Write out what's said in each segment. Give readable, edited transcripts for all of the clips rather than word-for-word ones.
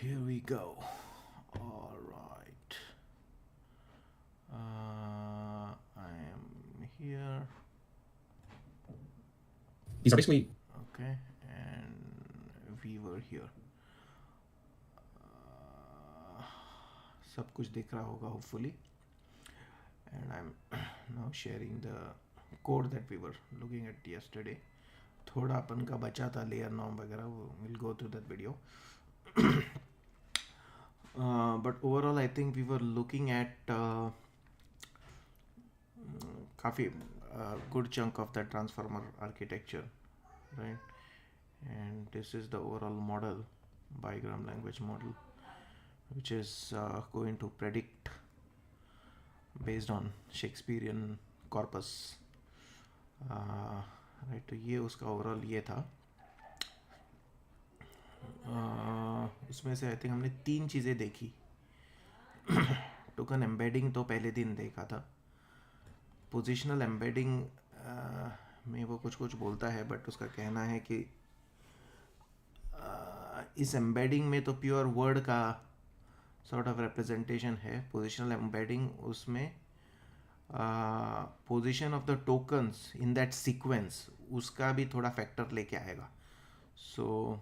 Here we go. All right. I am here. These are basically Okay. And we were here. सब कुछ दिख रहा होगा hopefully. And I'm now sharing the code that we were looking at yesterday. थोड़ा अपन का बचा था layer norm वगैरह, वो will go through that video. But overall I think we were looking at काफ़ी good chunk of the transformer architecture, right? And this is the overall model, bigram language model, which is going to predict based on Shakespearean corpus. Right, तो ये उसका overall ये था. उसमें से I think हमने 3 चीज़ें देखी. टोकन एम्बेडिंग तो पहले दिन देखा था. पोजिशनल एम्बेडिंग में वो कुछ कुछ बोलता है, बट उसका कहना है कि इस एम्बेडिंग में तो प्योर वर्ड का सॉर्ट ऑफ रिप्रेजेंटेशन है. पोजिशनल एम्बेडिंग उसमें position of the tokens in that sequence उसका भी थोड़ा फैक्टर लेके आएगा. सो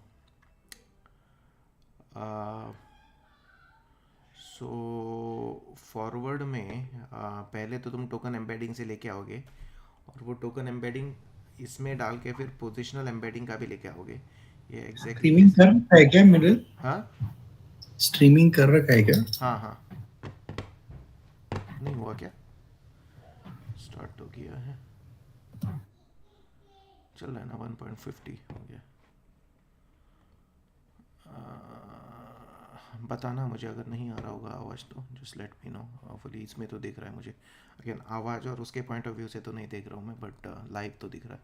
फॉरवर्ड में पहले तो तुम टोकन एम्बेडिंग से लेके आओगे, और वो टोकन एम्बेडिंग इसमें डाल के फिर पोजिशनल एम्बेडिंग का भी लेके आओगे. ये एग्जैक्टली स्ट्रीमिंग कर रखा है क्या मेरे? हाँ स्ट्रीमिंग कर रखा है क्या? हाँ हाँ, नहीं हुआ क्या? स्टार्ट तो किया है, चल रहा है ना. 1.50 हो गया. बताना मुझे अगर नहीं आ रहा होगा आवाज़, तो just let me know. Fully इसमें तो दिख रहा है मुझे. अगेन आवाज़ और उसके पॉइंट ऑफ व्यू से तो नहीं देख रहा हूँ मैं, बट लाइव तो दिख रहा है.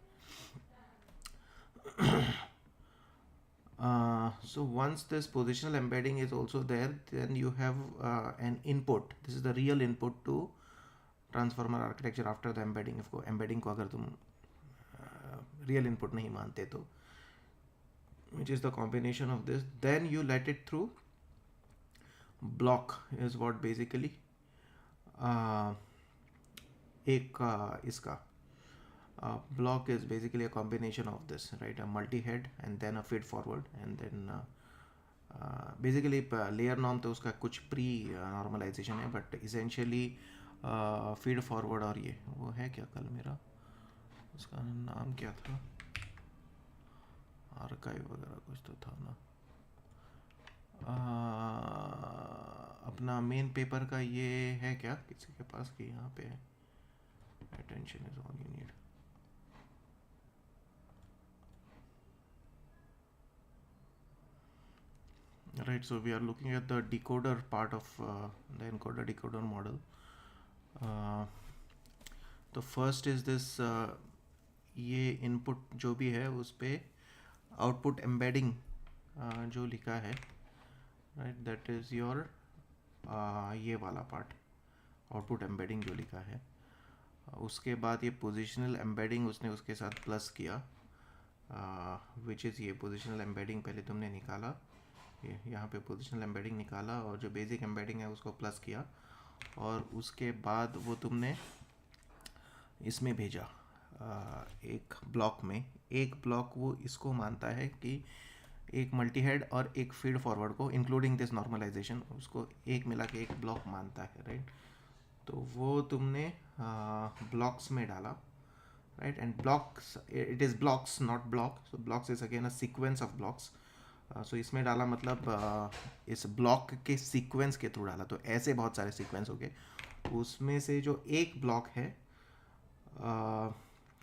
So once this positional embedding is also there, then you have an input. This is the real input to transformer architecture after the embedding. इसको embedding को अगर तुम real input नहीं मानते तो, which is the combination of this, then you let it through block is what basically एक इसका block is basically a combination of this, right? A multi-head and then a feed forward, and then basically layer norm तो उसका कुछ pre normalization है, but essentially feed forward. और ये वो है क्या, कल मेरा उसका नाम क्या था, आर्काइव वगैरह कुछ तो था ना. अपना मेन पेपर का ये है क्या किसी के पास कि यहाँ पे है, attention is all you need. Right, so we are looking at the decoder part of the encoder decoder model. तो फर्स्ट इज दिस, ये इनपुट जो भी है उस पर आउटपुट एम्बेडिंग जो लिखा है, राइट, दैट इज़ योर ये वाला पार्ट, आउटपुट एम्बेडिंग जो लिखा है. उसके बाद ये पोजिशनल एम्बेडिंग उसने उसके साथ प्लस किया, विच इज़ ये पोजिशनल एम्बेडिंग पहले तुमने निकाला, ये यहाँ पे पोजिशनल एम्बेडिंग निकाला, और जो बेसिक एम्बेडिंग है उसको प्लस किया, और उसके बाद वो तुमने इसमें भेजा एक ब्लॉक में. एक ब्लॉक वो इसको मानता है कि एक मल्टी हेड और एक फीड फॉरवर्ड को इंक्लूडिंग दिस नॉर्मलाइजेशन, उसको एक मिला के एक ब्लॉक मानता है, राइट. तो वो तुमने ब्लॉक्स में डाला, right. And blocks, it is blocks not block, so blocks is again a sequence of blocks. So इसमें डाला मतलब इस ब्लॉक के सीक्वेंस के थ्रू डाला, तो ऐसे बहुत सारे सीक्वेंस हो गए. उसमें से जो एक ब्लॉक है,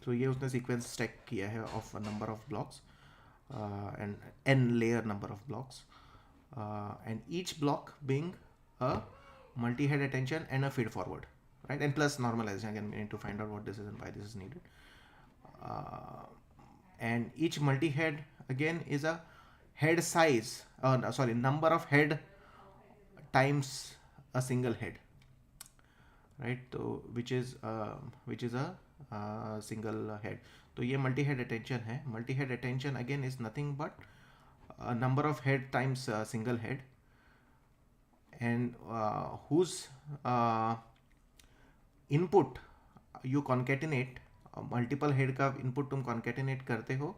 तो ये उसने सीक्वेंस स्टैक किया है of a number of blocks and n layer number of blocks, and each block being a multi-head attention and a feed forward, right, and plus normalization. Again, we need to find out what this is and why this is needed. uh, and each multi-head again is a head size, no, sorry, number of head times a single head, right. तो which is a single head. तो ये multi head attention है. Multi head attention again is nothing but number of head times single head. and whose input you concatenate, multiple head का input तुम concatenate करते हो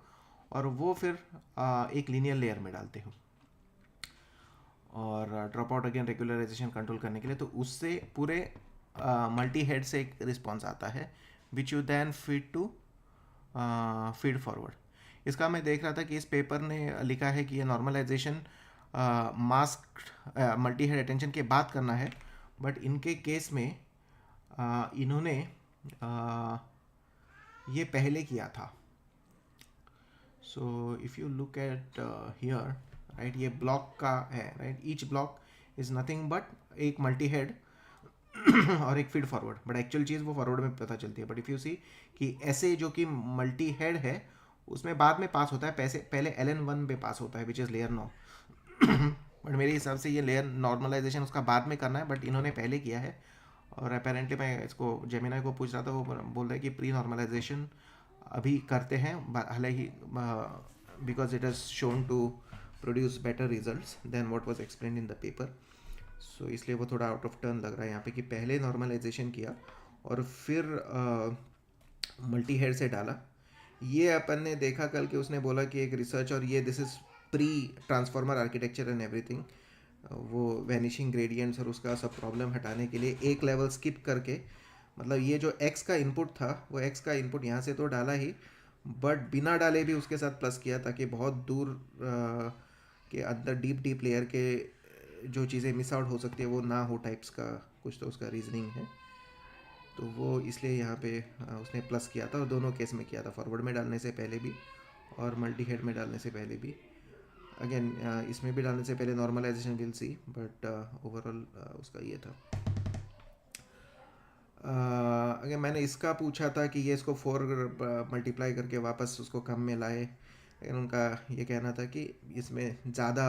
और वो फिर एक लीनियर लेयर में डालते हो, और drop out again regularization control करने के लिए, तो उससे पूरे मल्टी हेड से एक रिस्पॉन्स आता है which you then feed forward. इसका मैं देख रहा था कि इस पेपर ने लिखा है कि ये normalization mask multi head attention के बाद करना है, बट इनके केस में इन्होंने ये पहले किया था। So if you look at here, right, ये ब्लॉक का है, right, each block is nothing but एक मल्टी हेड और एक फीड फॉरवर्ड, बट एक्चुअल चीज़ वो फॉरवर्ड में पता चलती है। बट इफ़ यू सी कि ऐसे जो कि मल्टी हेड है उसमें बाद में पास होता है, पहले LN1 पे पास होता है विच इज़ लेयर 9 बट मेरे हिसाब से ये लेयर नॉर्मलाइजेशन उसका बाद में करना है, बट इन्होंने पहले किया है। और अपेरेंटली मैं इसको जेमिनाई को पूछ रहा था, वो बोल रहा है कि प्री नॉर्मलाइजेशन अभी करते हैं, हाल ही, because it is shown to produce better results than what was explained in the paper. So इसलिए वो थोड़ा आउट ऑफ टर्न लग रहा है यहाँ पे कि पहले नॉर्मलाइजेशन किया और फिर मल्टी हेड से डाला। ये अपन ने देखा कल कि उसने बोला कि एक रिसर्च, और ये this is pre transformer architecture and everything, वो वैनिशिंग ग्रेडियंट्स और उसका सब प्रॉब्लम हटाने के लिए एक लेवल स्किप करके, मतलब ये जो एक्स का इनपुट था वो एक्स का इनपुट यहाँ से तो डाला ही, बट बिना डाले भी उसके साथ प्लस किया ताकि बहुत दूर के अंदर डीप लेयर के जो चीज़ें मिस आउट हो सकती है वो ना हो, टाइप्स का कुछ तो उसका रीजनिंग है। तो वो इसलिए यहाँ पे उसने प्लस किया था, और दोनों केस में किया था, फॉरवर्ड में डालने से पहले भी और मल्टी हेड में डालने से पहले भी। अगेन इसमें भी डालने से पहले normalization will see, but overall उसका ये था। अगर मैंने इसका पूछा था कि ये इसको 4 मल्टीप्लाई करके वापस उसको कम में लाए, लेकिन उनका ये कहना था कि इसमें ज़्यादा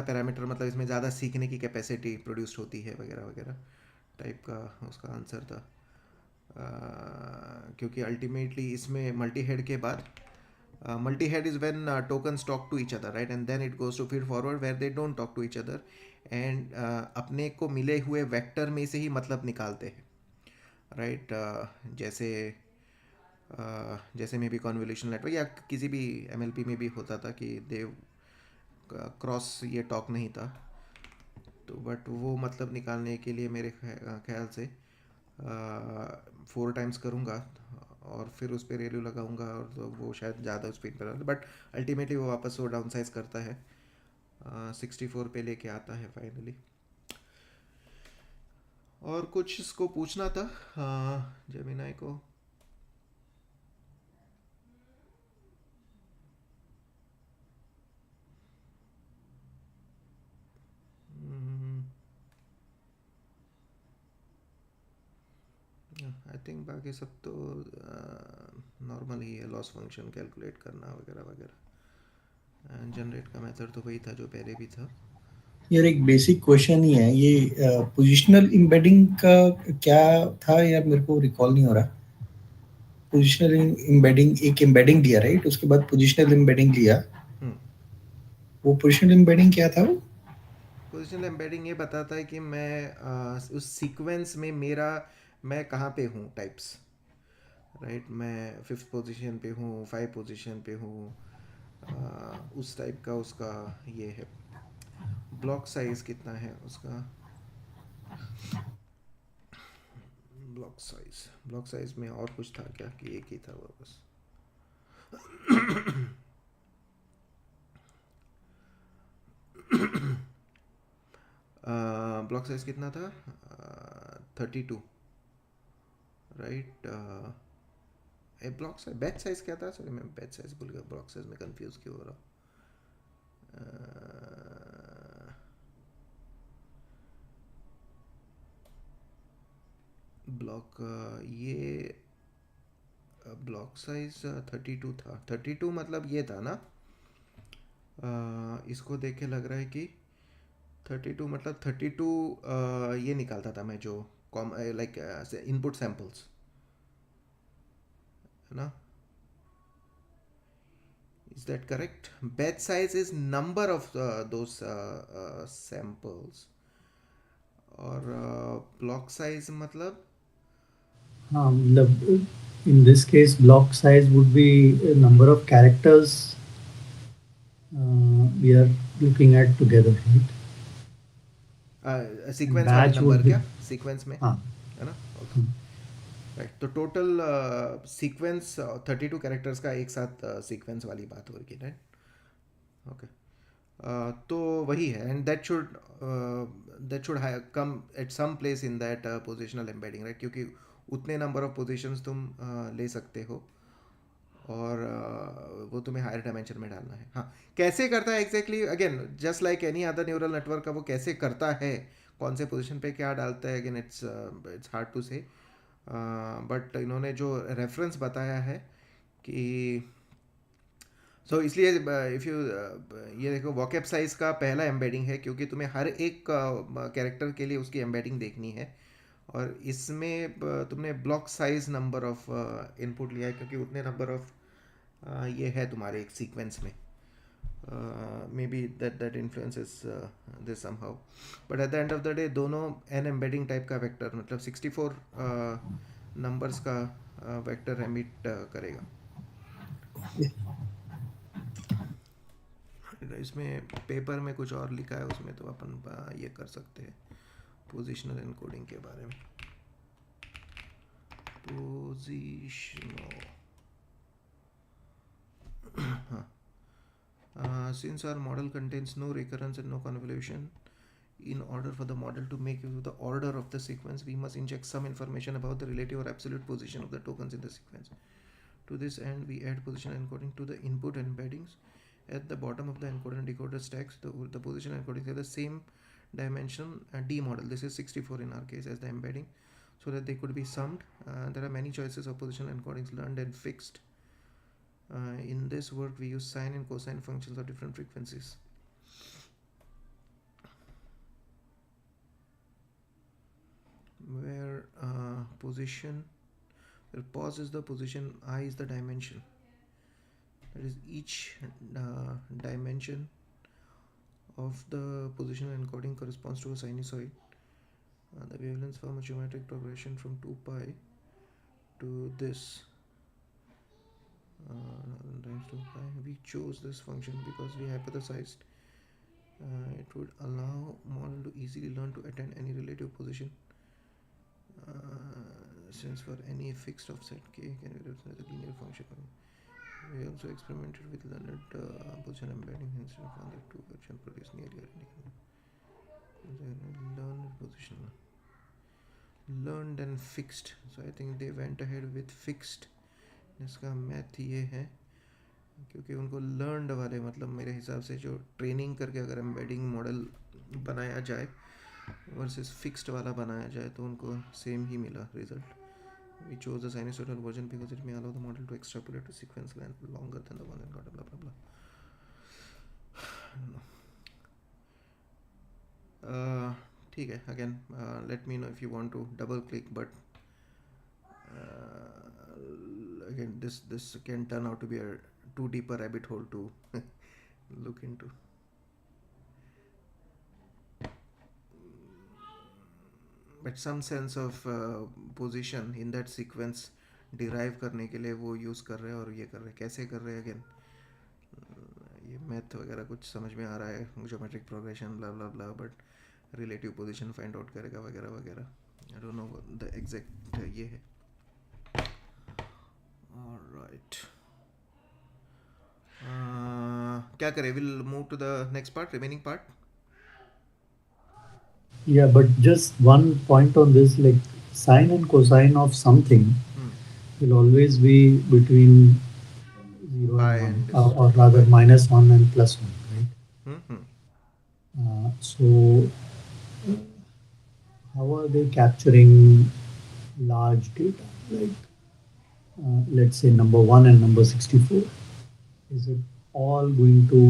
पैरामीटर, मतलब इसमें ज़्यादा सीखने की कैपेसिटी प्रोड्यूस होती है वगैरह वगैरह टाइप का उसका आंसर था। क्योंकि अल्टीमेटली इसमें मल्टी हेड के बाद multi head is when tokens talk to each other, right, and then it goes to feed forward where they don't talk to each other, and अपने को मिले हुए वेक्टर में से ही मतलब निकालते हैं, राइट, जैसे में भी कॉन्वोल्यूशन नेटवर्क या किसी भी MLP में भी होता था कि देव क्रॉस ये टॉक नहीं था, तो बट वो मतलब निकालने के लिए मेरे ख्याल से 4 टाइम्स करूँगा और फिर उस पर रेलू लगाऊंगा, और तो वो शायद ज़्यादा स्पीड पर, बट अल्टीमेटली वो वापस वो डाउन साइज करता है, 64 पे लेके आता है फाइनली। और कुछ इसको पूछना था जेमिनाई को। आई थिंक बाकी सब तो नॉर्मल ही है, लॉस फंक्शन कैलकुलेट करना वगैरह वगैरह, जनरेट का मेथड तो वही था जो पहले भी था। यार एक बेसिक क्वेश्चन ही है ये, पोजिशनल एम्बेडिंग का क्या था यार, मेरे को रिकॉल नहीं हो रहा। पोजिशनल एम्बेडिंग, एक एम्बेडिंग दिया राइट, उसके बाद पोजिशनल एम्बेडिंग लिया, वो पोजिशनल एम्बेडिंग क्या था वो? पोजिशनल एम्बेडिंग ये बताता है कि मैं उस सीक्वेंस में मैं कहाँ पे हूँ टाइप्स, राइट, मैं 5th पोजीशन पे हूँ, 5 पोजीशन पे हूँ, उस टाइप का उसका ये है। ब्लॉक साइज कितना है उसका, ब्लॉक साइज में और कुछ था क्या कि एक ही था वो बस। ब्लॉक साइज कितना था, 32, right. Block size, batch size क्या था, सॉरी मैं बैच साइज भूल गया, ब्लॉक साइज में कंफ्यूज क्यों हो रहा। ब्लॉक ये ब्लॉक साइज 32 था, 32 मतलब ये था ना, इसको देख के लग रहा है कि 32 मतलब 32 ये निकालता था मैं जो लाइक इनपुट सैम्पल्स है ना, Is that correct? Batch size is number of those samples. और block size मतलब In this case, block size would be a number of characters we are looking at together, right? And sequence वाले batch number would be क्या sequence में हाँ है ना? Okay right. तो total sequence 32 characters का एक साथ सीक्वेंस वाली बात हो रही है, राइट? ओके. तो वही है. And that should come at some place in that positional embedding, right? क्योंकि उतने नंबर ऑफ पोजीशंस तुम ले सकते हो और वो तुम्हें हायर डायमेंशन में डालना है. हाँ, कैसे करता है exactly, again just like any other neural network का वो कैसे करता है, कौन से पोजीशन पे क्या डालता है, अगेन इट्स हार्ड टू से. बट इन्होंने जो रेफरेंस बताया है कि इसलिए इफ़ यू ये देखो वॉकैब साइज का पहला एम्बेडिंग है क्योंकि तुम्हें हर एक कैरेक्टर के लिए उसकी एम्बेडिंग देखनी है. और इसमें तुमने block size number of input लिया है क्योंकि उतने नंबर ऑफ ये है तुम्हारे एक सीक्वेंस में. May be that influences this somehow. But at the end of the day दोनों एन एम्बेडिंग टाइप का वेक्टर, मतलब 64 नंबर्स का वेक्टर एमिट करेगा. इसमें पेपर में कुछ और लिखा है, उसमें तो अपन ये कर सकते हैं पोजिशनल एनकोडिंग के बारे में. पोजिशनल, हाँ. Since our model contains no recurrence and no convolution, in order for the model to make use of the order of the sequence, we must inject some information about the relative or absolute position of the tokens in the sequence. To this end, we add position encoding to the input embeddings. At the bottom of the encoder and decoder stacks, the position encodings have the same dimension D model. This is 64 in our case as the embedding, so that they could be summed. There are many choices of positional encodings learned and fixed. In this work, we use sine and cosine functions of different frequencies. Where position, where pos is the position, I is the dimension. That is, each dimension of the positional encoding corresponds to a sinusoid. The wavelengths form a geometric progression from 2 pi to this times 2 pi. We chose this function because we hypothesized it would allow model to easily learn to attend any relative position, since for any fixed offset k can be represented as a linear function. We also experimented with learned position embedding, hence we found that two versions produce nearly identical. Learned position, learned and fixed. So I think they went ahead with fixed. इसका math ये है क्योंकि उनको learned वाले, मतलब मेरे हिसाब से जो ट्रेनिंग करके अगर एम्बेडिंग मॉडल बनाया जाए वर्सेस फिक्स्ड वाला बनाया जाए तो उनको सेम ही मिला result. We chose the sinusoidal version because it may allow the model to extrapolate to sequence length longer than the one that got blah blah blah. ठीक है. Again, let me know if you want to double click, but again this can turn out to be a too deeper rabbit hole to look into. But some sense of position in that sequence derive करने के लिए वो use कर रहे हैं. और ये कर रहे हैं, कैसे कर रहे हैं, अगेन ये मैथ वगैरह कुछ समझ में आ रहा है, geometric progression blah blah blah, but relative position find out करेगा वगैरह वगैरह. I don't know the exact ये है. ऑलराइट, क्या करें? Will move to the next part, remaining part. Yeah, but just one point on this, like sine and cosine of something will always be between 0 and 1, or rather minus 1 and plus 1, right? So how are they capturing large data, like let's say number 1 and number 64? Is it all going to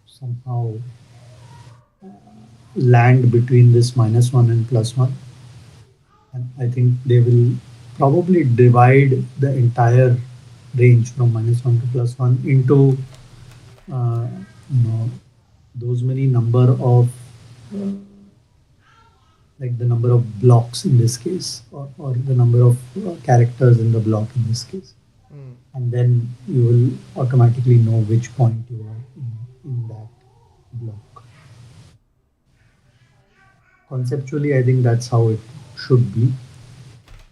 somehow land between this minus 1 and plus 1? And I think they will probably divide the entire range from -1 to +1 into uh, you know, those many number of uh, like the number of blocks in this case, or the number of characters in the block in this case, Hmm. and then you will automatically know which point you are in that block. Conceptually, I think that's how it should be,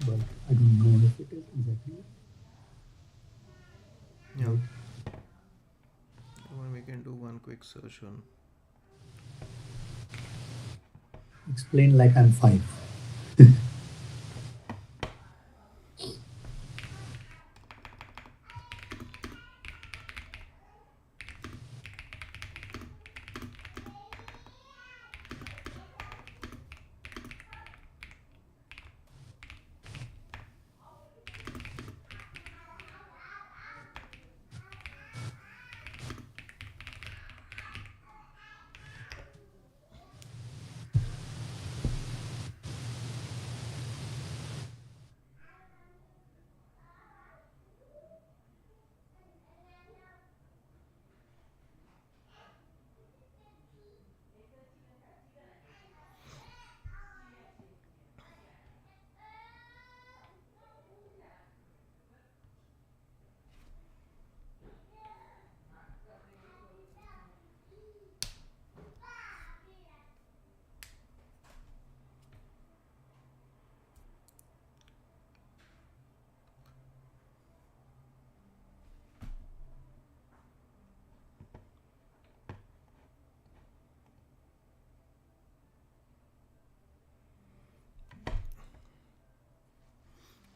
but I don't know if it is exactly Yeah. right. Well, we can do one quick search on. Explain like I'm five.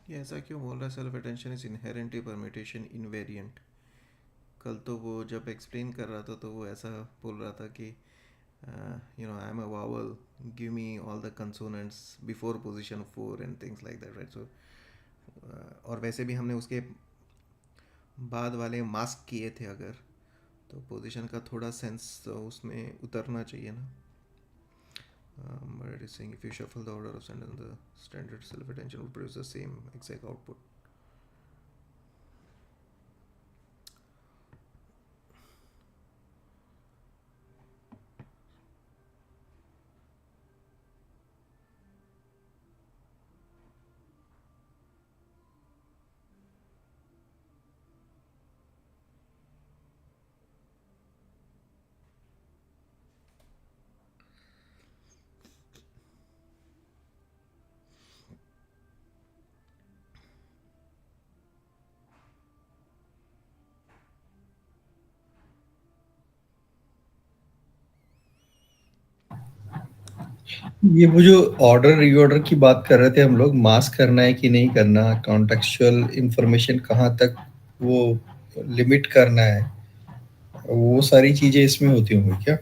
ये ऐसा क्यों बोल रहा है? Self attention is inherently permutation invariant. कल तो वो जब एक्सप्लेन कर रहा था तो वो ऐसा बोल रहा था कि I am a vowel, give me all the consonants before position 4 and things like that, right? So और वैसे भी हमने उसके बाद वाले मास्क किए थे अगर, तो पोजीशन का थोड़ा सेंस तो उसमें उतरना चाहिए ना. But it is saying if you shuffle the order of sentence, the standard self attention will produce the same exact output. ये वो जो ऑर्डर रीऑर्डर की बात कर रहे थे हम लोग, मास्क करना है कि नहीं करना, कॉन्टेक्चुअल इंफॉर्मेशन कहाँ तक वो लिमिट करना है, वो सारी चीजें इसमें होती होंगी क्या?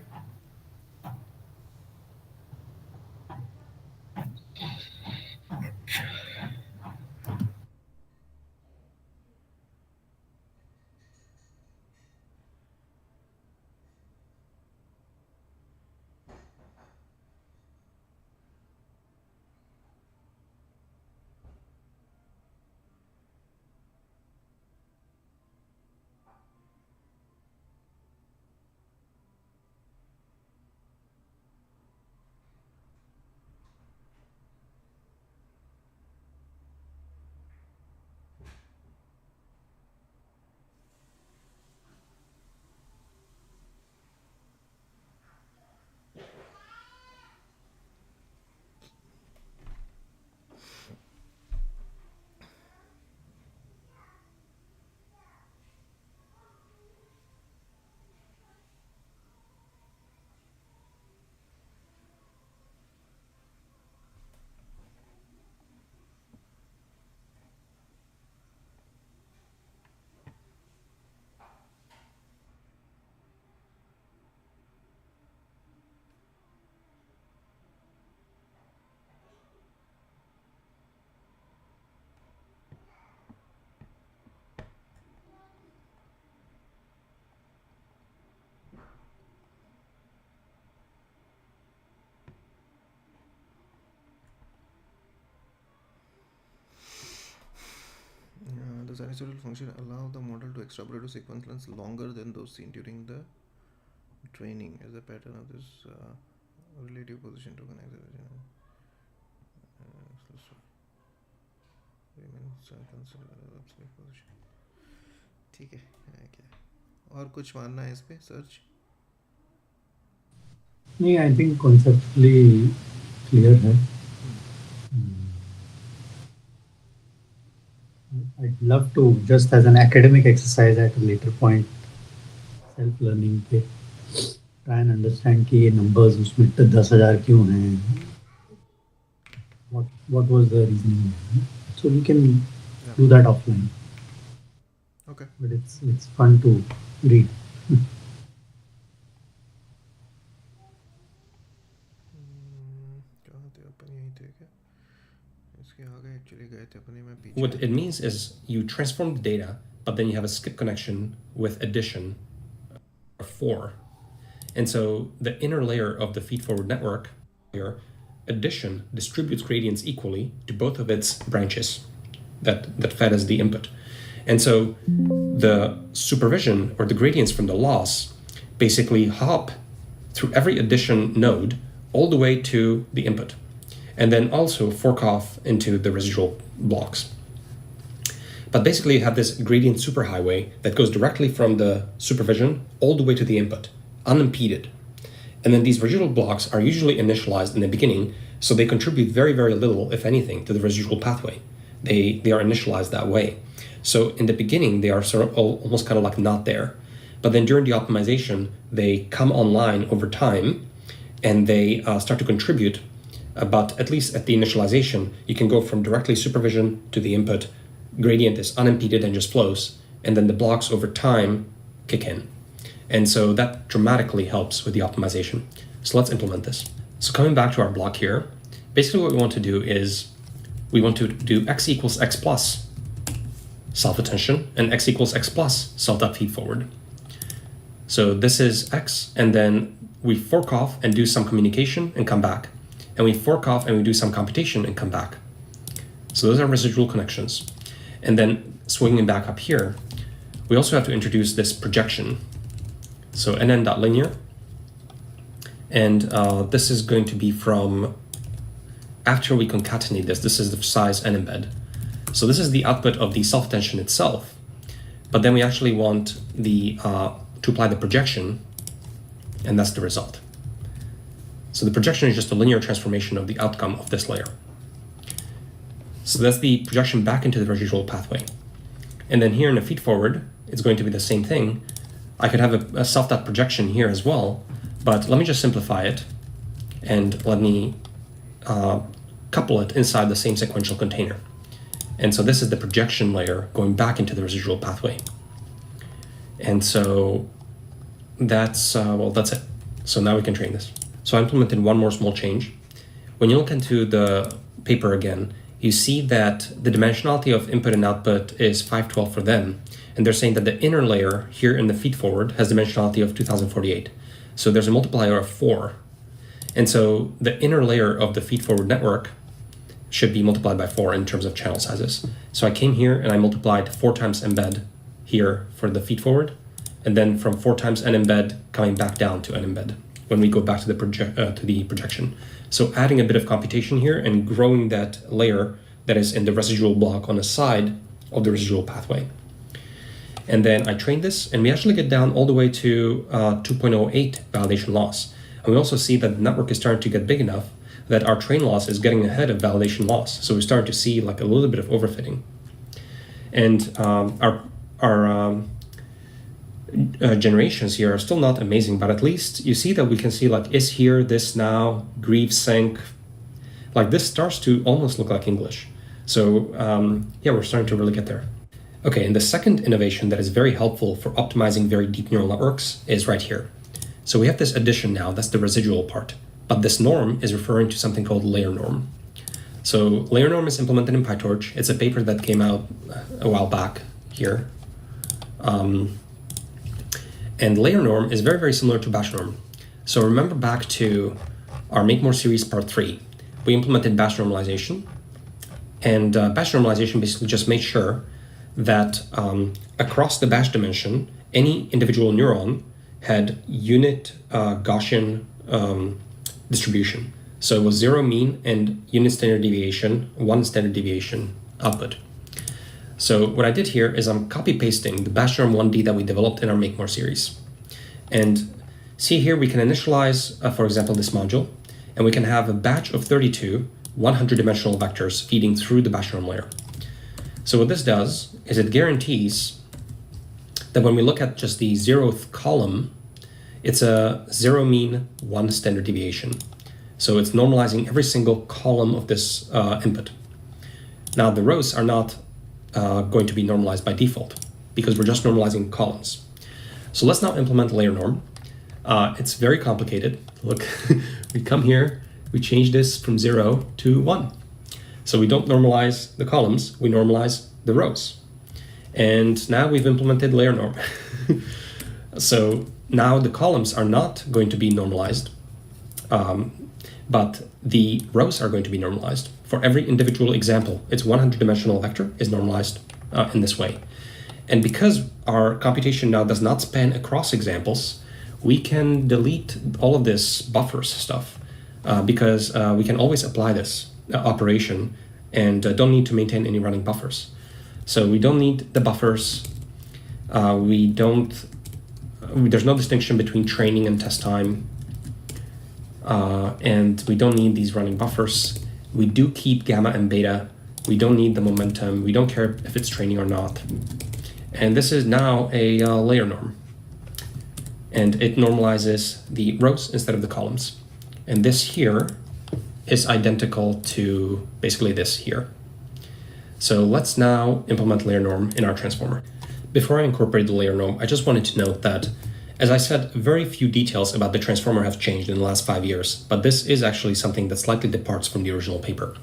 sinusoidal function allow the model to extrapolate to sequence lengths longer than those seen during the training as a pattern of this relative position token acceleration. ठीक है क्या और कुछ मानना है इस पे सर्च? नहीं, आई थिंक कॉन्सेप्चुअली क्लियर है. I'd love to, just as an academic exercise at a later point, self-learning पे try and understand कि ये numbers उसमें 10,000 क्यों हैं, what was the reasoning, so we can do that offline. Okay. But it's fun to read. What it means is you transform the data, but then you have a skip connection with addition of 4. And so the inner layer of the feed-forward network, here, addition distributes gradients equally to both of its branches that fed as the input. And so the supervision or the gradients from the loss basically hop through every addition node all the way to the input, and then also fork off into the residual blocks. But basically you have this gradient superhighway that goes directly from the supervision all the way to the input, unimpeded. And then these residual blocks are usually initialized in the beginning, so they contribute very, very little, if anything, to the residual pathway. They are initialized that way. So in the beginning, they are sort of almost kind of like not there. But then during the optimization, they come online over time, and they start to contribute. But at least at the initialization, you can go from directly supervision to the input. Gradient is unimpeded and just flows, and then the blocks over time kick in. And so that dramatically helps with the optimization. So let's implement this. So coming back to our block here, basically what we want to do is we want to do x equals x plus self-attention and x equals x plus self.feed forward. So this is x, and then we fork off and do some communication and come back. And we fork off and we do some computation and come back. So those are residual connections. And then swinging back up here, we also have to introduce this projection. So nn.linear, and this is going to be from after we concatenate this is the size n embed. So this is the output of the self-attention itself, but then we actually want the to apply the projection, and that's the result. So the projection is just a linear transformation of the outcome of this layer. So that's the projection back into the residual pathway. And then here in the feed forward, it's going to be the same thing. I could have a self.projection here as well, but let me just simplify it and let me couple it inside the same sequential container. And so this is the projection layer going back into the residual pathway. And so that's, well, that's it. So now we can train this. So I implemented one more small change. When you look into the paper again, you see that the dimensionality of input and output is 512 for them. And they're saying that the inner layer here in the feed forward has dimensionality of 2048. So there's a multiplier of 4. And so the inner layer of the feed forward network should be multiplied by 4 in terms of channel sizes. So I came here and I multiplied 4 times embed here for the feed forward, and then from 4 times n embed coming back down to n embed when we go back to the projection. So adding a bit of computation here and growing that layer that is in the residual block on the side of the residual pathway. And then I trained this, and we actually get down all the way to 2.08 validation loss. And we also see that the network is starting to get big enough that our train loss is getting ahead of validation loss. So we're starting to see like a little bit of overfitting. And our generations here are still not amazing, but at least you see that we can see like is here, this now, grieve sync. Like this starts to almost look like English. So yeah, we're starting to really get there. Okay, and the second innovation that is very helpful for optimizing very deep neural networks is right here. So we have this addition now, that's the residual part. But this norm is referring to something called layer norm. So layer norm is implemented in PyTorch. It's a paper that came out a while back here. And layer norm is very, very similar to batch norm. So remember back to our Make More series part 3. We implemented batch normalization. And batch normalization basically just made sure that across the batch dimension, any individual neuron had unit Gaussian distribution. So it was 0 mean and unit standard deviation, 1 standard deviation output. So what I did here is I'm copy pasting the batch norm 1D that we developed in our Make More series. And see here we can initialize, for example, this module, and we can have a batch of 32 100-dimensional vectors feeding through the batch norm layer. So what this does is it guarantees that when we look at just the 0th column, it's a 0 mean, 1 standard deviation. So it's normalizing every single column of this input. Now the rows are not going to be normalized by default because we're just normalizing columns. So let's now implement layer norm. It's very complicated. Look, we come here, we change this from 0 to 1. So we don't normalize the columns, we normalize the rows. And now we've implemented layer norm. So now the columns are not going to be normalized, but the rows are going to be normalized. For every individual example, its 100-dimensional vector is normalized in this way. And because our computation now does not span across examples, we can delete all of this buffers stuff because we can always apply this operation and don't need to maintain any running buffers. So we don't need the buffers. There's no distinction between training and test time. And we don't need these running buffers. We do keep gamma and beta. We don't need the momentum. We don't care if it's training or not. And this is now a layer norm. And it normalizes the rows instead of the columns. And this here is identical to basically this here. So let's now implement layer norm in our transformer. Before I incorporate the layer norm, I just wanted to note that, as I said, very few details about the transformer have changed in the last 5 years, but this is actually something that slightly departs from the original paper.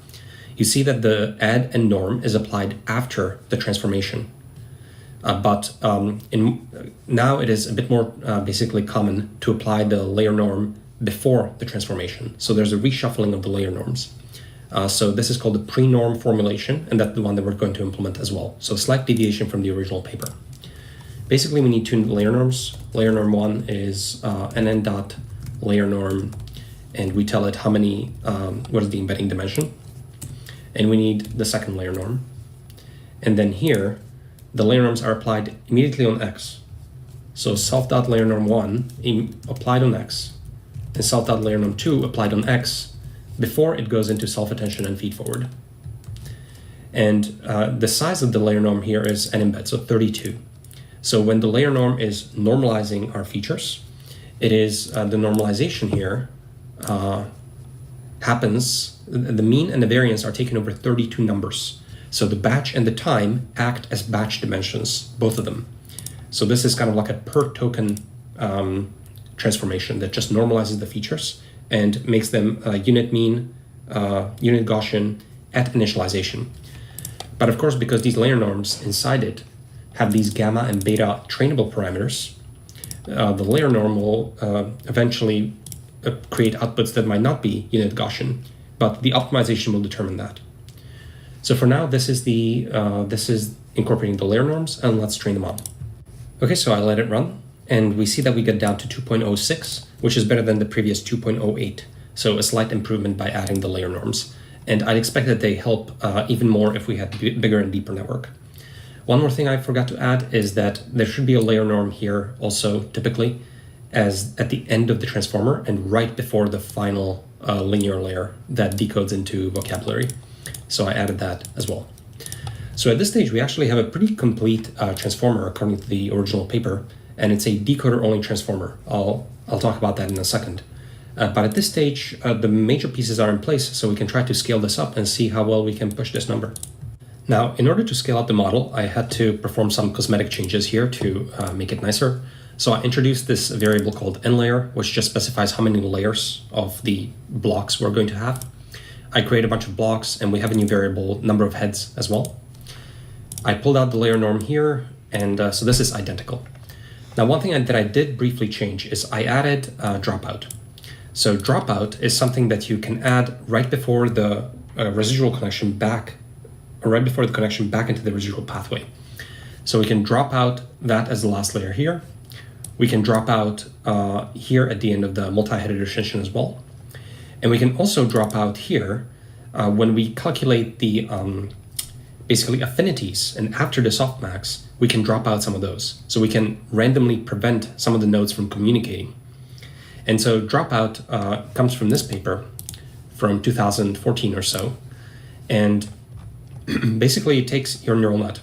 You see that the add and norm is applied after the transformation. Now it is a bit more basically common to apply the layer norm before the transformation. So there's a reshuffling of the layer norms. So this is called the pre-norm formulation, and that's the one that we're going to implement as well. So slight deviation from the original paper. Basically, we need two layer norms. Layer norm 1 is nn dot layer norm, and we tell it how many, what is the embedding dimension. And we need the second layer norm. And then here, the layer norms are applied immediately on X. So self.layer norm 1 applied on X, and self.layer norm 2 applied on X before it goes into self-attention and feed-forward. And the size of the layer norm here is an embed, so 32. So when the layer norm is normalizing our features, it is the normalization here happens, the mean and the variance are taken over 32 numbers. So the batch and the time act as batch dimensions, both of them. So this is kind of like a per token transformation that just normalizes the features and makes them unit mean, unit Gaussian at initialization. But of course, because these layer norms inside it have these gamma and beta trainable parameters, the layer norm will eventually create outputs that might not be unit Gaussian, but the optimization will determine that. So for now, this is incorporating the layer norms, and let's train the model. Okay, so I let it run, and we see that we get down to 2.06, which is better than the previous 2.08. So a slight improvement by adding the layer norms. And I'd expect that they help even more if we had bigger and deeper network. One more thing I forgot to add is that there should be a layer norm here also typically as at the end of the transformer and right before the final linear layer that decodes into vocabulary. So I added that as well. So at this stage, we actually have a pretty complete transformer according to the original paper, and it's a decoder-only transformer. I'll talk about that in a second. But at this stage, the major pieces are in place, so we can try to scale this up and see how well we can push this number. Now, in order to scale out the model, I had to perform some cosmetic changes here to make it nicer. So I introduced this variable called nLayer, which just specifies how many layers of the blocks we're going to have. I create a bunch of blocks, and we have a new variable, number of heads as well. I pulled out the layer norm here, and so this is identical. Now, one thing that I did briefly change is I added dropout. So dropout is something that you can add right before the residual connection back, or right before the connection back into the residual pathway. So we can drop out that as the last layer here. We can drop out here at the end of the multi-headed extension as well. And we can also drop out here when we calculate the basically affinities, and after the softmax, we can drop out some of those. So we can randomly prevent some of the nodes from communicating. And so dropout comes from this paper from 2014 or so. And basically it takes your neural net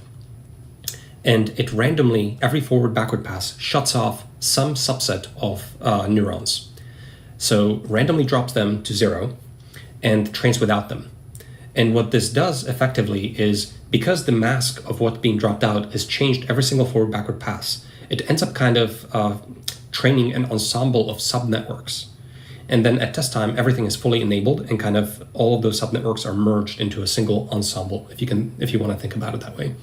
and it randomly, every forward-backward pass, shuts off some subset of neurons. So randomly drops them to 0 and trains without them. And what this does effectively is, because the mask of what's being dropped out is changed every single forward-backward pass, it ends up kind of training an ensemble of subnetworks. And then at test time, everything is fully enabled and kind of all of those subnetworks are merged into a single ensemble, if you want to think about it that way.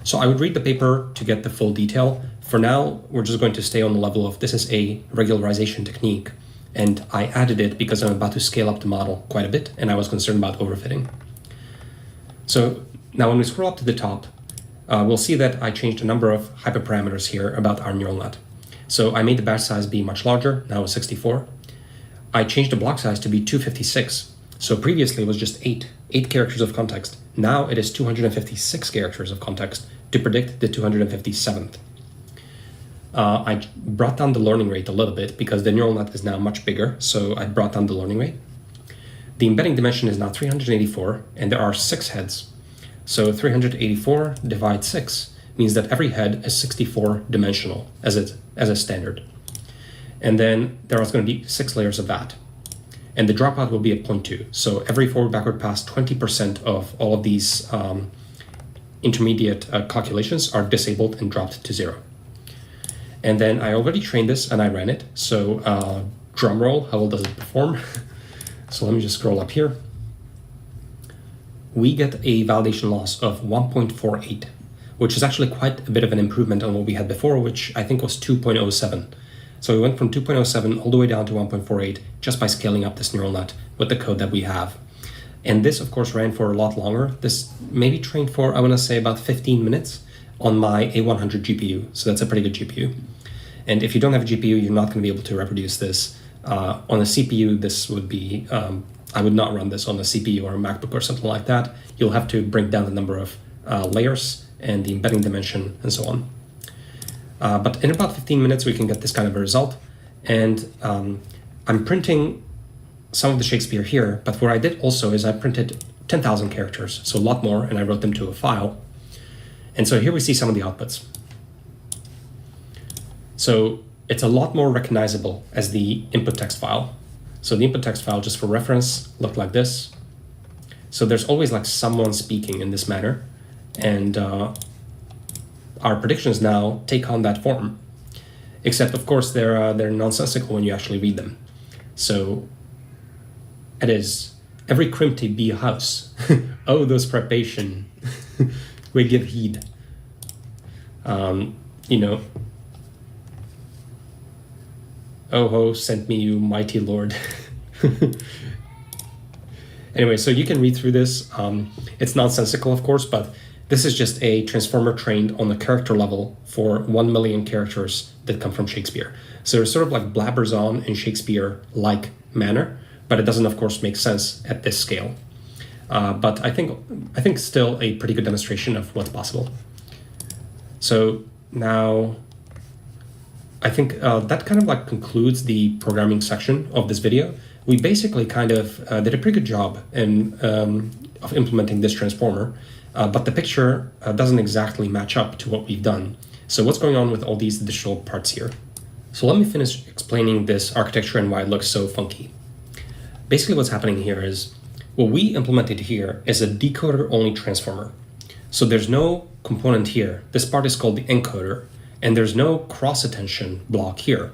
So I would read the paper to get the full detail. For now, we're just going to stay on the level of this is a regularization technique. And I added it because I'm about to scale up the model quite a bit and I was concerned about overfitting. So now when we scroll up to the top, we'll see that I changed a number of hyperparameters here about our neural net. So I made the batch size be much larger, now it's 64. I changed the block size to be 256. So previously it was just 8 characters of context. Now it is 256 characters of context to predict the 257th. I brought down the learning rate a little bit because the neural net is now much bigger, so I brought down the learning rate. The embedding dimension is now 384, and there are 6 heads. So 384 divided 6 means that every head is 64 dimensional as a standard. And then there is going to be 6 layers of that. And the dropout will be at 0.2. So every forward-backward pass, 20% of all of these intermediate calculations are disabled and dropped to 0. And then I already trained this and I ran it. So drum roll, how well does it perform? So let me just scroll up here. We get a validation loss of 1.48, which is actually quite a bit of an improvement on what we had before, which I think was 2.07. So we went from 2.07 all the way down to 1.48 just by scaling up this neural net with the code that we have. And this, of course, ran for a lot longer. This maybe trained for, I want to say, about 15 minutes on my A100 GPU. So that's a pretty good GPU. And if you don't have a GPU, you're not going to be able to reproduce this. On a CPU, this would be, I would not run this on a CPU or a MacBook or something like that. You'll have to bring down the number of layers and the embedding dimension and so on. But in about 15 minutes, we can get this kind of a result. And I'm printing some of the Shakespeare here, but what I did also is I printed 10,000 characters, so a lot more, and I wrote them to a file. And so here we see some of the outputs. So it's a lot more recognizable as the input text file. So the input text file, just for reference, looked like this. So there's always like someone speaking in this manner. And our predictions now take on that form. Except, of course, they're nonsensical when you actually read them. So it is, every crimpy be a house. Oh, those preparation. We give heed. You know, oh ho, sent me you mighty Lord. Anyway, so you can read through this. It's nonsensical, of course, but this is just a transformer trained on the character level for 1 million characters that come from Shakespeare. So it's sort of like blabbers on in Shakespeare-like manner, but it doesn't, of course, make sense at this scale. But I think still a pretty good demonstration of what's possible. So now I think that kind of like concludes the programming section of this video. We basically kind of did a pretty good job in, of implementing this transformer, but the picture doesn't exactly match up to what we've done. So what's going on with all these additional parts here? So let me finish explaining this architecture and why it looks so funky. Basically what's happening here is, what we implemented here is a decoder-only transformer. So there's no component here. This part is called the encoder, and there's no cross-attention block here.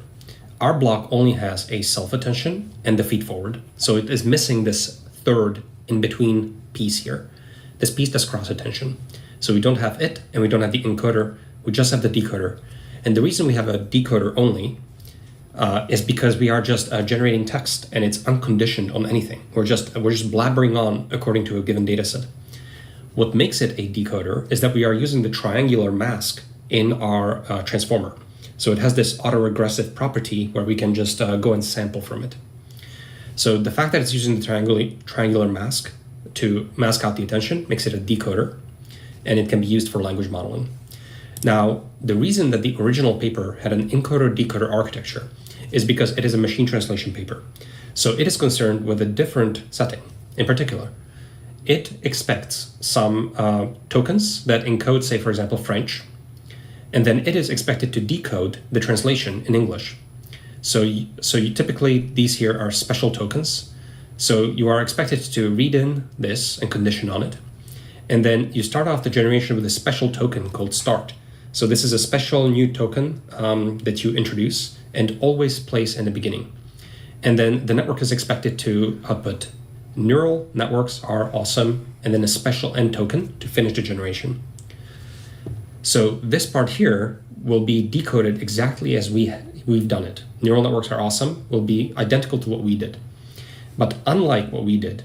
Our block only has a self-attention and the feed-forward, so it is missing this third in-between piece here. This piece does cross-attention. So we don't have it, and we don't have the encoder, we just have the decoder. And the reason we have a decoder only is because we are just generating text and it's unconditioned on anything. We're just blabbering on according to a given data set. what makes it a decoder is that we are using the triangular mask in our transformer. So it has this autoregressive property where we can just go and sample from it. So the fact that it's using the triangular mask to mask out the attention makes it a decoder, and it can be used for language modeling. Now, the reason that the original paper had an encoder-decoder architecture is because it is a machine translation paper. So it is concerned with a different setting. In particular, it expects some tokens that encode, say, for example, French, and then it is expected to decode the translation in English. So you typically, these here are special tokens. So you are expected to read in this and condition on it. And then you start off the generation with a special token called start. So this is a special new token that you introduce and always place in the beginning. And then the network is expected to output neural networks are awesome, and then a special end token to finish the generation. So this part here will be decoded exactly as we've done it. Neural networks are awesome will be identical to what we did. But unlike what we did,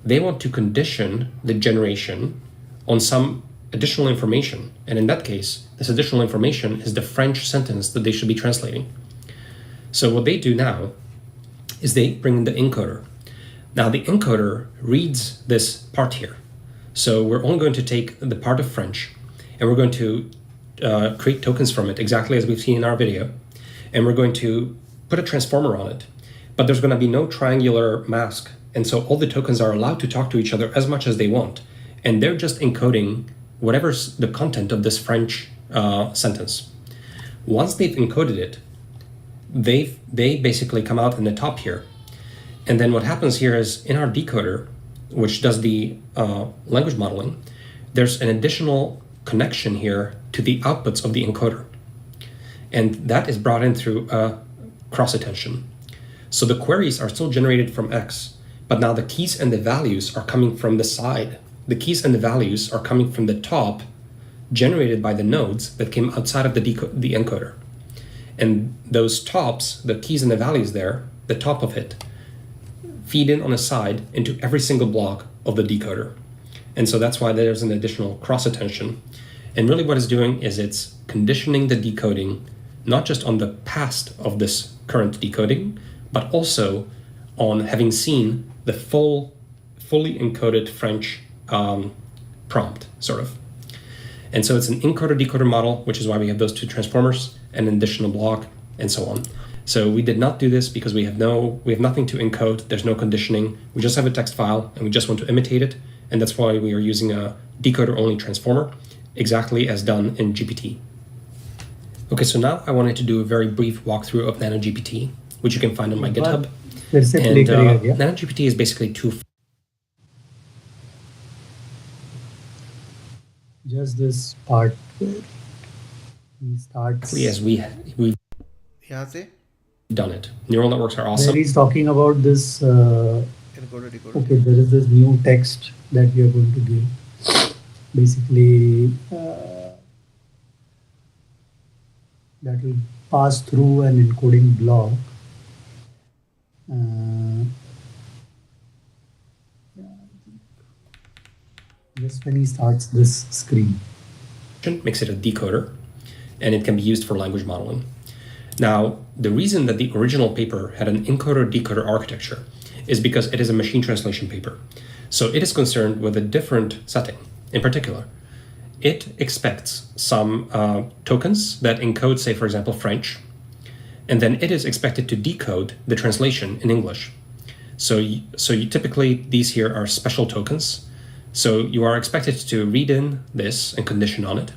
they want to condition the generation on some additional information. And in that case, this additional information is the French sentence that they should be translating. So what they do now is they bring in the encoder. Now the encoder reads this part here. So we're only going to take the part of French, and we're going to create tokens from it exactly as we've seen in our video. And we're going to put a transformer on it. But there's going to be no triangular mask. And so all the tokens are allowed to talk to each other as much as they want. And they're just encoding whatever's the content of this French sentence. Once they've encoded it, they basically come out in the top here. And then what happens here is in our decoder, which does the language modeling, there's an additional connection here to the outputs of the encoder. And that is brought in through cross attention. So the queries are still generated from X, but now the keys and the values are coming from the side. The keys and the values are coming from the top, generated by the nodes that came outside of the encoder. And those tops, the keys and the values there, the top of it, feed in on the side into every single block of the decoder. And so that's why there's an additional cross attention. And really what it's doing is it's conditioning the decoding, not just on the past of this current decoding, but also on having seen the fully encoded French prompt, sort of. And so it's an encoder-decoder model, which is why we have those two transformers, an additional block, and so on. So we did not do this because we have nothing to encode. There's no conditioning. We just have a text file, and we just want to imitate it. And that's why we are using a decoder-only transformer, exactly as done in GPT. Okay, so now I wanted to do a very brief walkthrough of NanoGPT, which you can find on my GitHub. And NanoGPT is basically just this part where he starts as we've done it. Neural networks are awesome. Where he's talking about this Encoder-decoder. okay, there is this new text that we are going to give. Basically that will pass through an encoding block. Just when he starts this screen. Makes it a decoder, and it can be used for language modeling. Now, the reason that the original paper had an encoder-decoder architecture is because it is a machine translation paper. So it is concerned with a different setting. In particular, it expects some tokens that encode, say, for example, French, and then it is expected to decode the translation in English. So you typically, these here are special tokens. So you are expected to read in this and condition on it.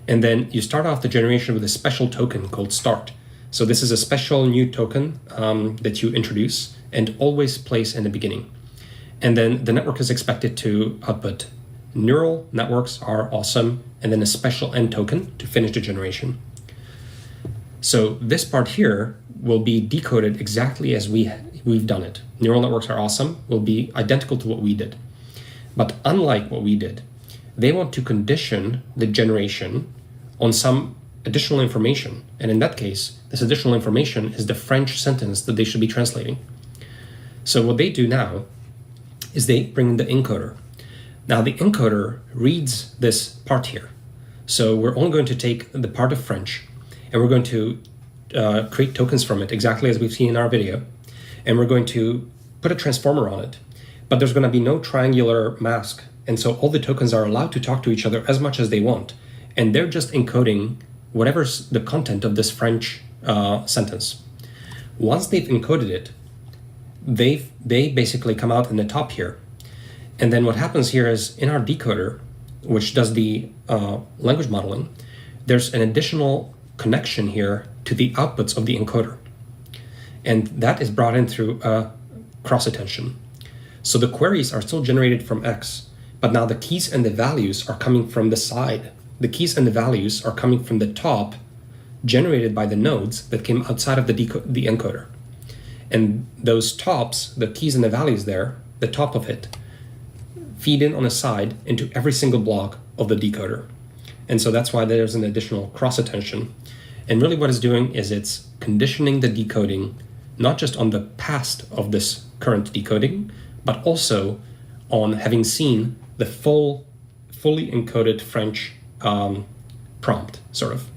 And then you start off the generation with a special token called start. So this is a special new token that you introduce and always place in the beginning. And then the network is expected to output neural networks are awesome, and then a special end token to finish the generation. So this part here will be decoded exactly as we've done it. Neural networks are awesome will be identical to what we did. But unlike what we did, they want to condition the generation on some additional information. And in that case, this additional information is the French sentence that they should be translating. So what they do now is they bring in the encoder. Now the encoder reads this part here. So we're only going to take the part of French, and we're going to create tokens from it exactly as we've seen in our video. And we're going to put a transformer on it. But there's going to be no triangular mask. And so all the tokens are allowed to talk to each other as much as they want. And they're just encoding whatever's the content of this French sentence. Once they've encoded it, they basically come out in the top here. And then what happens here is in our decoder, which does the language modeling, there's an additional connection here to the outputs of the encoder. And that is brought in through cross attention. So the queries are still generated from X, but now the keys and the values are coming from the side. The keys and the values are coming from the top, generated by the nodes that came outside of the encoder. And those tops, the keys and the values there, the top of it, feed in on the side into every single block of the decoder. And so that's why there's an additional cross attention. And really what it's doing is it's conditioning the decoding, not just on the past of this current decoding, but also on having seen the fully encoded French prompt, sort of.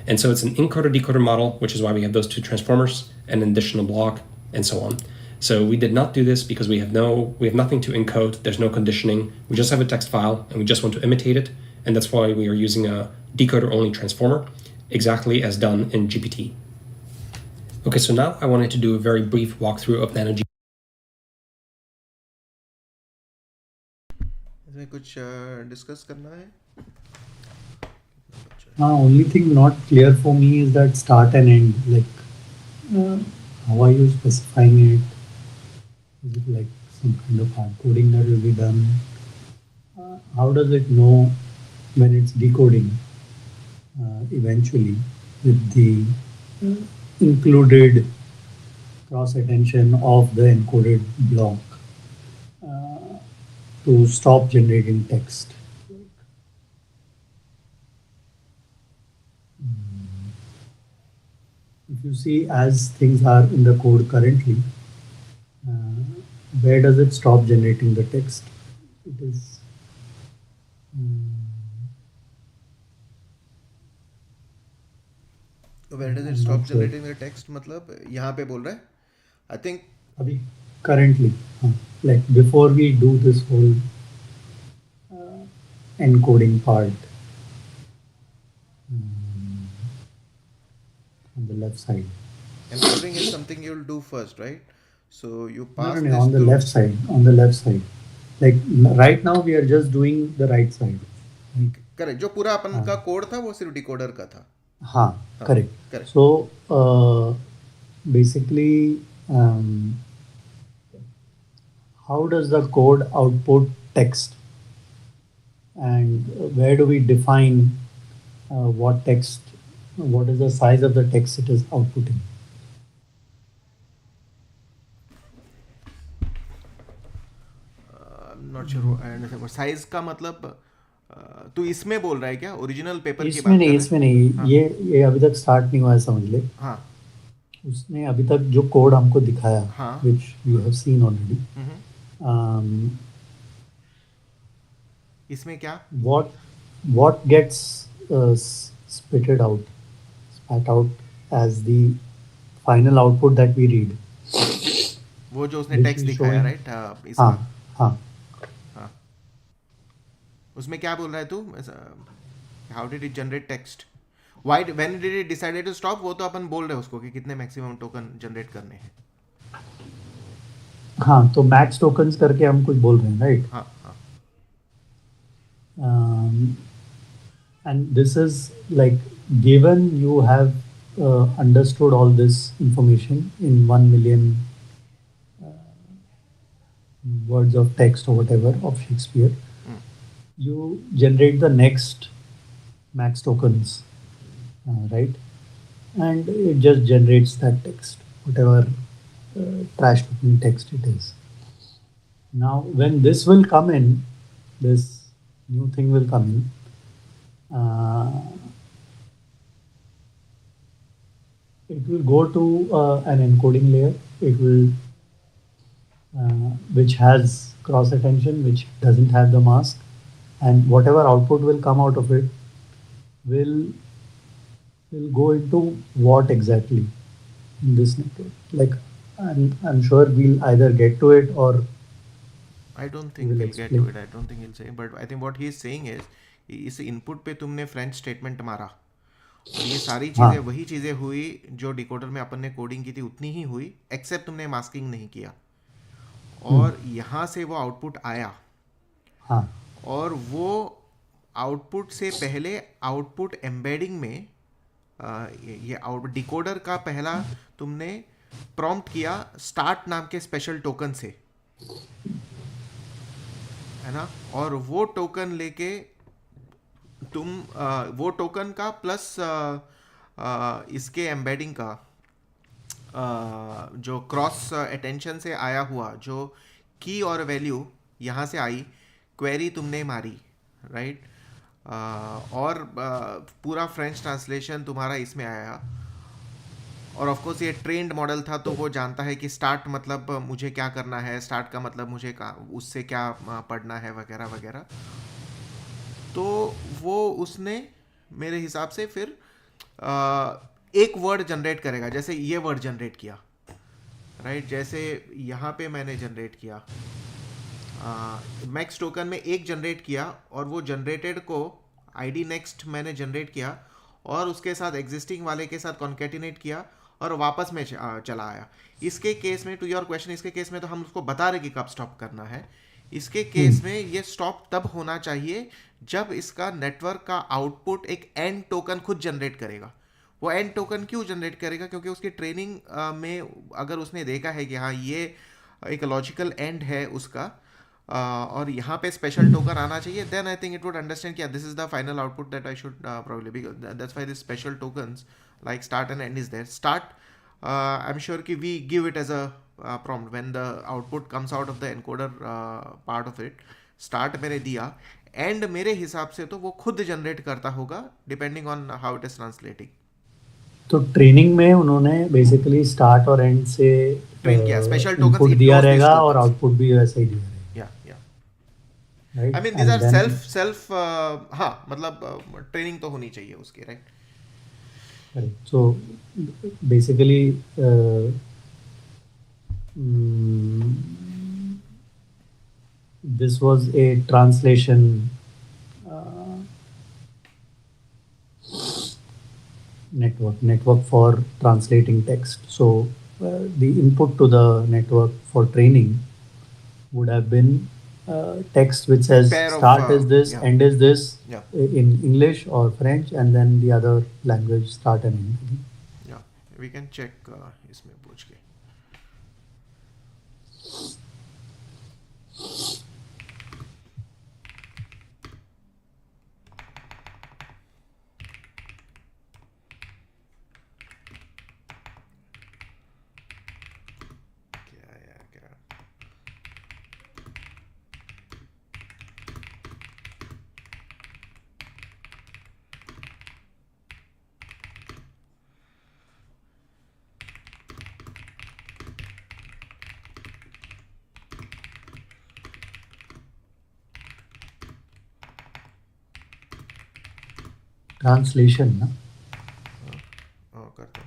And so it's an encoder-decoder model, which is why we have those two transformers, an additional block, and so on. So we did not do this because we have nothing to encode. There's no conditioning. We just have a text file, and we just want to imitate it. And that's why we are using a decoder-only transformer, exactly as done in GPT. Okay, so now I wanted to do a very brief walkthrough of NanoGPT. इसमें कुछ discuss करना है? Only thing not clear for me is that start and end. Like, how are you specifying it? Is it like some kind of hard coding that will be done? How does it know when it's decoding eventually with the included cross attention of the encoded block to stop generating text? If you see as things are in the code currently, where does it stop generating the text? It is Where does it stop generating the text? मतलब यहाँ पे बोल रहा है? I think अभी currently, like before we do this whole encoding part on the left side. encoding is something you'll do first, right? So you pass No, this on the through. left side. On the left side. Like right now we are just doing the right side. Correct. जो पूरा अपन का code था वो सिर्फ decoder का था. हाँ, correct. Correct. So basically, how does the code output text, and where do we define what text? What is the size of the text it is outputting? I'm not sure I understand. Size का मतलब तू इसमें बोल रहा है क्या? Original paper की बात इसमें कर नहीं, रहा है? इसमें नहीं. हाँ. ये अभी तक स्टार्ट नहीं हुआ है, समझ ले. हाँ. उसने अभी तक जो कोड हमको दिखाया, हाँ. which you have seen already. इसमें क्या? What gets spat out as the final output that we read? वो जो उसने Which टेक्स्ट is दिखाया, showing- राइट? इसका. हाँ, हाँ. हाँ. उसमें क्या बोल रहा है तू? How did it generate text? When did it decided to stop? वो तो अपन बोल रहे हैं उसको कि कितने मैक्सिमम टोकन जनरेट करने हैं. हाँ, तो मैक्स टोकन्स करके हम कुछ बोल रहे हैं, राइट? हाँ, हाँ. And this is like, given you have understood all this information in 1 million words of text or whatever of Shakespeare, you generate the next max tokens, right? And it just generates that text, whatever trash looking text it is. Now, when this will come in, this new thing will come in. It will go to an encoding layer. It will which has cross attention, which doesn't have the mask, and whatever output will come out of it will go into what exactly in this network. Like I'm sure we'll either get to it or I don't he think will we'll get to explain. it. I don't think he'll say. But I think what he is saying is, इस input पे तुमने French statement मारा और ये सारी चीज़ें हाँ वही चीज़ें हुई जो डिकोडर में अपन ने कोडिंग की थी उतनी ही हुई, एक्सेप्ट तुमने मास्किंग नहीं किया। हम्म, और यहाँ से वो आउटपुट आया हाँ और वो आउटपुट से पहले आउटपुट एम्बेडिंग में ये आउट डिकोडर का पहला तुमने प्रॉम्प्ट किया स्टार्ट नाम के स्पेशल टोकन से, है ना। और वो टोकन लेके तुम वो टोकन का प्लस इसके एम्बेडिंग का जो क्रॉस अटेंशन से आया हुआ जो की और वैल्यू यहाँ से आई, क्वेरी तुमने मारी, राइट। और पूरा फ्रेंच ट्रांसलेशन तुम्हारा इसमें आया। और ऑफ कोर्स ये ट्रेंड मॉडल था तो वो जानता है कि स्टार्ट मतलब मुझे क्या करना है, स्टार्ट का मतलब मुझे उससे क्या पढ़ना है वगैरह वगैरह। तो वो उसने मेरे हिसाब से फिर एक वर्ड जनरेट करेगा, जैसे ये वर्ड जनरेट किया, राइट। जैसे यहाँ पे मैंने जनरेट किया मैक्स टोकन में एक जनरेट किया और वो जनरेटेड को आईडी नेक्स्ट मैंने जनरेट किया और उसके साथ एग्जिस्टिंग वाले के साथ कॉन्केटिनेट किया और वापस में चला आया। इसके केस में, टू योर क्वेश्चन, इसके केस में तो हम उसको बता रहे कि कब स्टॉप करना है। इसके केस में ये स्टॉप तब होना चाहिए जब इसका नेटवर्क का आउटपुट एक एंड टोकन खुद जनरेट करेगा। वो एंड टोकन क्यों जनरेट करेगा? क्योंकि उसकी ट्रेनिंग में अगर उसने देखा है कि हाँ ये एक लॉजिकल एंड है उसका और यहाँ पे स्पेशल टोकन आना चाहिए, then I think it would understand कि this is the final output that I should probably be, that's why this special tokens like start and end is there. Start, I'm sure कि we give it as a prompt when the output comes out of the encoder part of it. Start मैंने दिया, end मेरे हिसाब से तो वो खुद generate करता होगा depending on how it is translating. तो ट्रेनिंग में उन्होंने बेसिकली स्टार्ट और एंड से ट्रेन किया स्पेशल टोकन्स, इनपुट it दिया knows these रहेगा और tokens. आउटपुट भी वैसे ही दिया रहेगा, Yeah. Right. I mean these and are then self हाँ मतलब ट्रेनिंग तो होनी चाहिए उसकी, right. Correct. So basically this was a translation network for translating text. So the input to the network for training would have been text which says Pair of, start is this, yeah. end is this, Yeah. in English or French, and then the other language start and end. Yeah, we can check इसमें पूछ के। क्या Translation, na? करते हैं।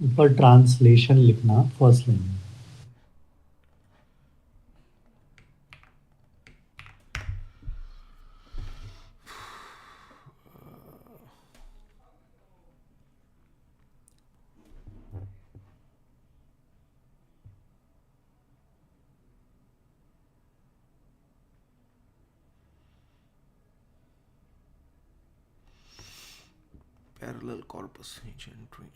ऊपर translation लिखना first line में। parallel corpus each entry.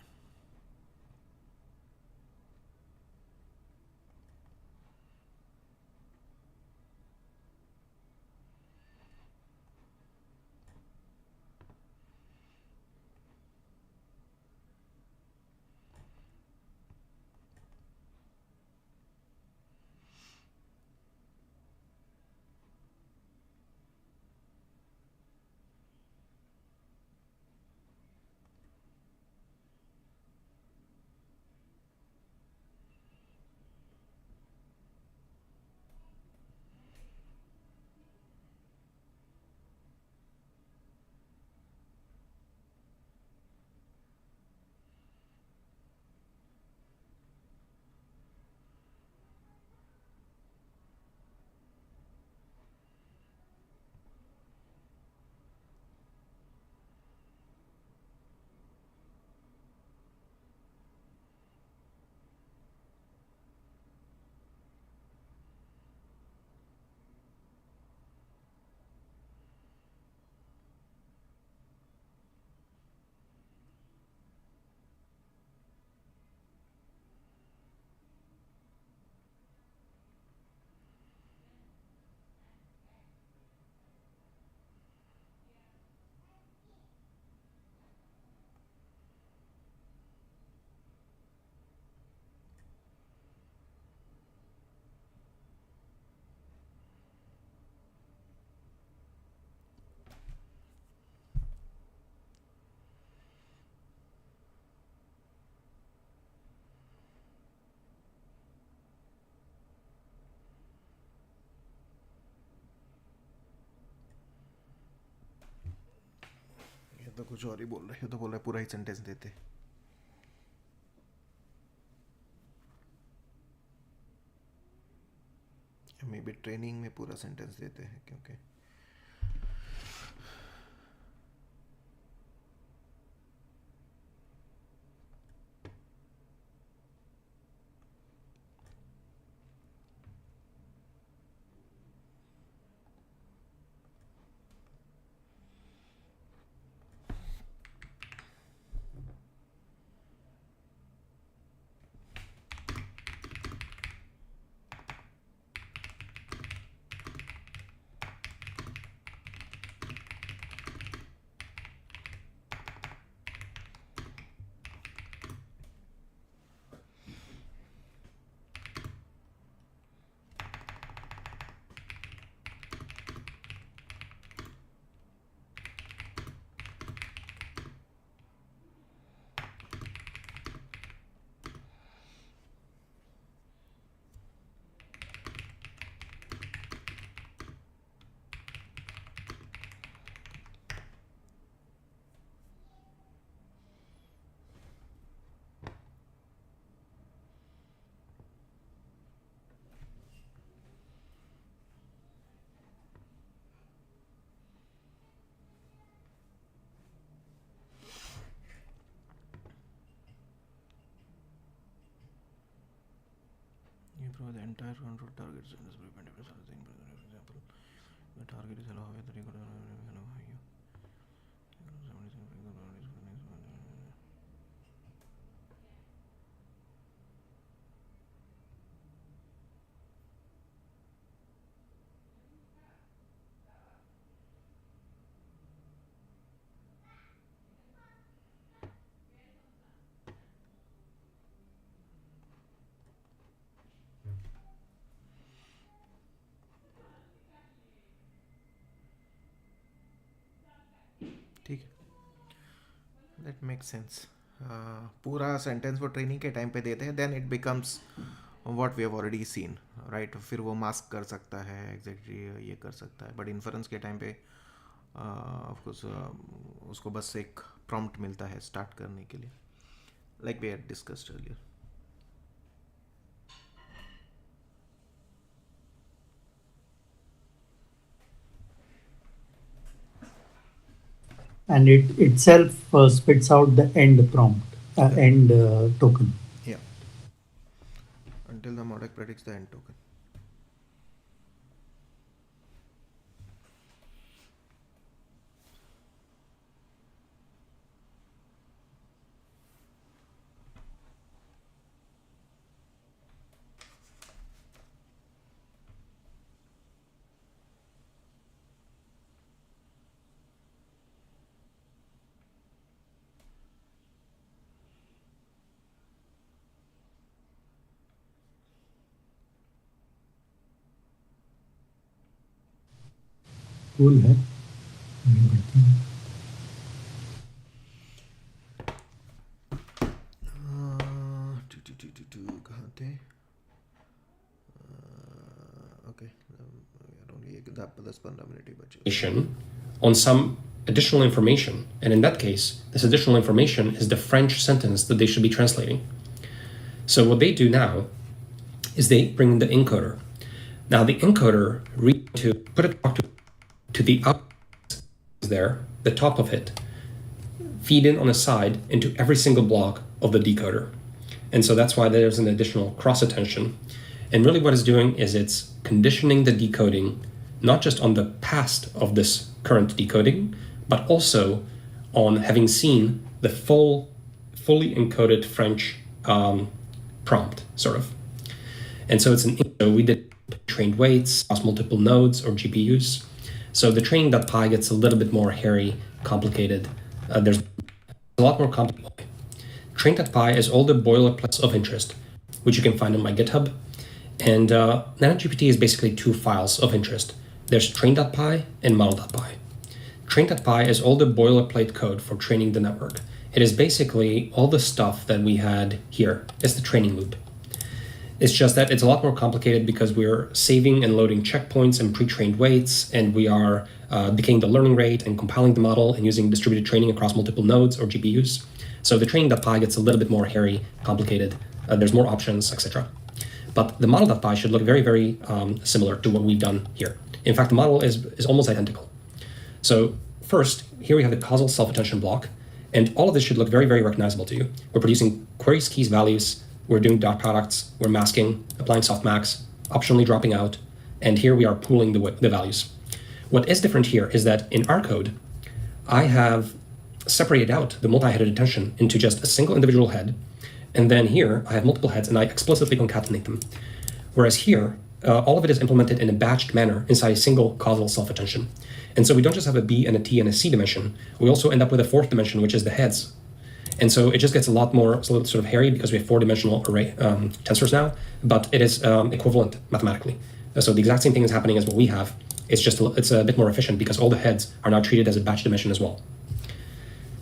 ये तो कुछ और ही बोल रहे, ये तो बोल रहे पूरा ही सेंटेंस देते। मे बी ट्रेनिंग में पूरा सेंटेंस देते हैं क्योंकि you throw the entire control targets in this perpendicular thing. For example, the target is allowed the record you. ठीक है, दैट मेक सेंस। पूरा सेंटेंस वो ट्रेनिंग के टाइम पे देते हैं, then it becomes what we have already seen, right. फिर वो मास्क कर सकता है, एग्जैक्टली ये कर सकता है, बट इन्फरेंस के टाइम पे ऑफकोर्स उसको बस एक प्रॉम्प्ट मिलता है स्टार्ट करने के लिए, like we had discussed earlier. And it itself spits out the end prompt, end token. Yeah. Until the model predicts the end token. Cool है कहाँ थे? ओके, only 10-15 मिनट ही बचे on some additional information, and in that case this additional information is the French sentence that they should be translating. So what they do now is they bring the encoder. Now the encoder to put it to the up there, the top of it, feed in on a side into every single block of the decoder. And so that's why there's an additional cross attention. And really what it's doing is it's conditioning the decoding not just on the past of this current decoding, but also on having seen the fully encoded French prompt, sort of. And so we did trained weights across multiple nodes or GPUs. So the training.py gets a little bit more hairy, complicated. There's a lot more complicated. Train.py is all the boilerplates of interest, which you can find on my GitHub. And NanoGPT is basically two files of interest. There's train.py and model.py. Train.py is all the boilerplate code for training the network. It is basically all the stuff that we had here. It's the training loop. It's just that it's a lot more complicated because we're saving and loading checkpoints and pre-trained weights, and we are decaying the learning rate and compiling the model and using distributed training across multiple nodes or GPUs. So the training.py gets a little bit more hairy, complicated. There's more options, etc. But the model.py should look very, very similar to what we've done here. In fact, the model is almost identical. So first, here we have the causal self-attention block, and all of this should look very, very recognizable to you. We're producing queries, keys, values. We're doing dot products, we're masking, applying softmax, optionally dropping out, and here we are pooling the values. What is different here is that in our code, I have separated out the multi-headed attention into just a single individual head, and then here I have multiple heads and I explicitly concatenate them. Whereas here, all of it is implemented in a batched manner inside a single causal self-attention. And so we don't just have a B and a T and a C dimension, we also end up with a fourth dimension, which is the heads. And so it just gets a lot more sort of hairy because we have four-dimensional array tensors now, but it is equivalent mathematically. So the exact same thing is happening as what we have. It's just it's a bit more efficient because all the heads are now treated as a batch dimension as well.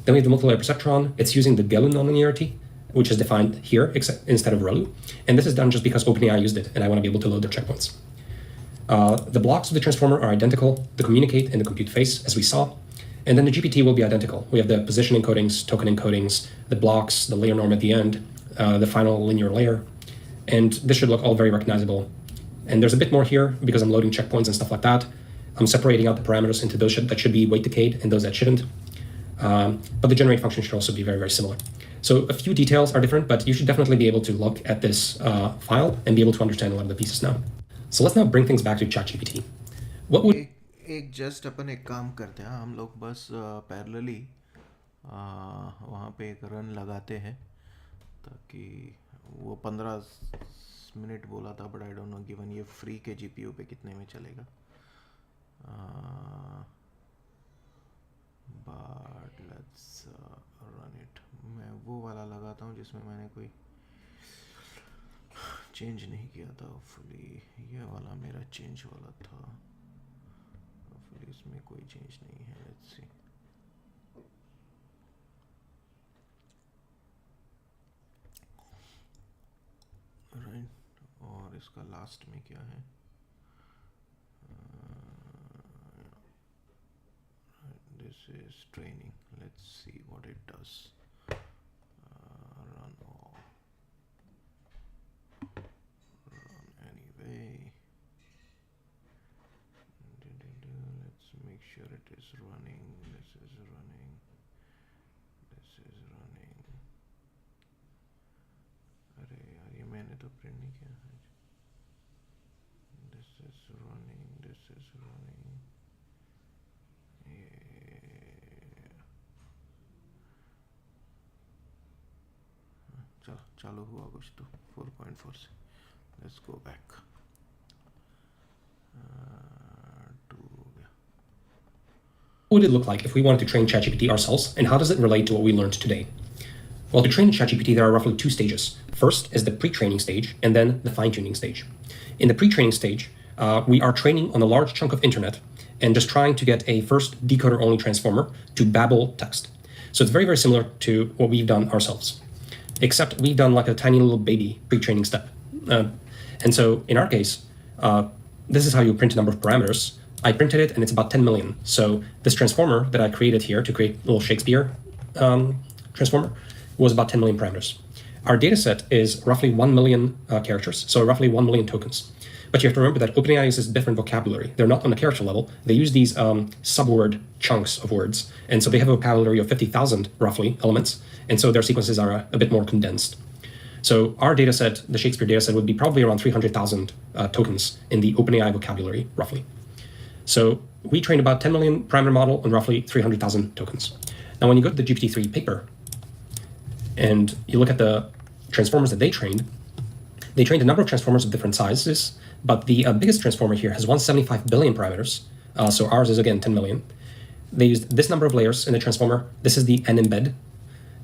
Then we have the multilayer perceptron. It's using the Gelu nonlinearity, which is defined here instead of ReLU. And this is done just because OpenAI used it, and I want to be able to load their checkpoints. The blocks of the transformer are identical. The communicate and the compute face, as we saw. And then the GPT will be identical. We have the position encodings, token encodings, the blocks, the layer norm at the end, the final linear layer. And this should look all very recognizable. And there's a bit more here because I'm loading checkpoints and stuff like that. I'm separating out the parameters into those that should be weight decayed and those that shouldn't. But the generate function should also be very, very similar. So a few details are different, but you should definitely be able to look at this file and be able to understand a lot of the pieces now. So let's now bring things back to ChatGPT. What would एक just अपन एक काम करते हैं, हम लोग बस parallelly वहाँ पे एक रन लगाते हैं ताकि वो 15 मिनट बोला था, but I don't no given ये फ्री के जीपीयू पे कितने में चलेगा. But let's run it. मैं वो वाला लगाता हूँ जिसमें मैंने कोई चेंज नहीं किया था. होपफुली ये वाला मेरा चेंज वाला था. इसमें कोई चेंज नहीं है. Let's see. राइट. और इसका लास्ट में क्या है? This is training. Let's see what it does. Run anyway. Make sure it is running. This is running. This is running. अरे यार, ये मैंने तो प्रिंट नहीं किया है. This is running. This is running. चलो चालू हुआ कुछ तो 4.4 से. Let's go back. What would it look like if we wanted to train ChatGPT ourselves, and how does it relate to what we learned today? Well, to train ChatGPT, there are roughly two stages. First is the pre-training stage, and then the fine-tuning stage. In the pre-training stage, we are training on a large chunk of internet, and just trying to get a first decoder-only transformer to babble text. So it's very, very similar to what we've done ourselves, except we've done like a tiny little baby pre-training step. And so in our case, this is how you print a number of parameters. I printed it and it's about 10 million. So this transformer that I created here to create a little Shakespeare transformer was about 10 million parameters. Our data set is roughly 1 million characters, so roughly 1 million tokens. But you have to remember that OpenAI uses different vocabulary. They're not on the character level. They use these subword chunks of words. And so they have a vocabulary of 50,000, roughly, elements. And so their sequences are a bit more condensed. So our data set, the Shakespeare data set, would be probably around 300,000 tokens in the OpenAI vocabulary, roughly. So we trained about 10 million parameter model on roughly 300,000 tokens. Now, when you go to the GPT-3 paper and you look at the transformers that they trained a number of transformers of different sizes, but the biggest transformer here has 175 billion parameters. So ours is, again, 10 million. They used this number of layers in the transformer. This is the n-embed.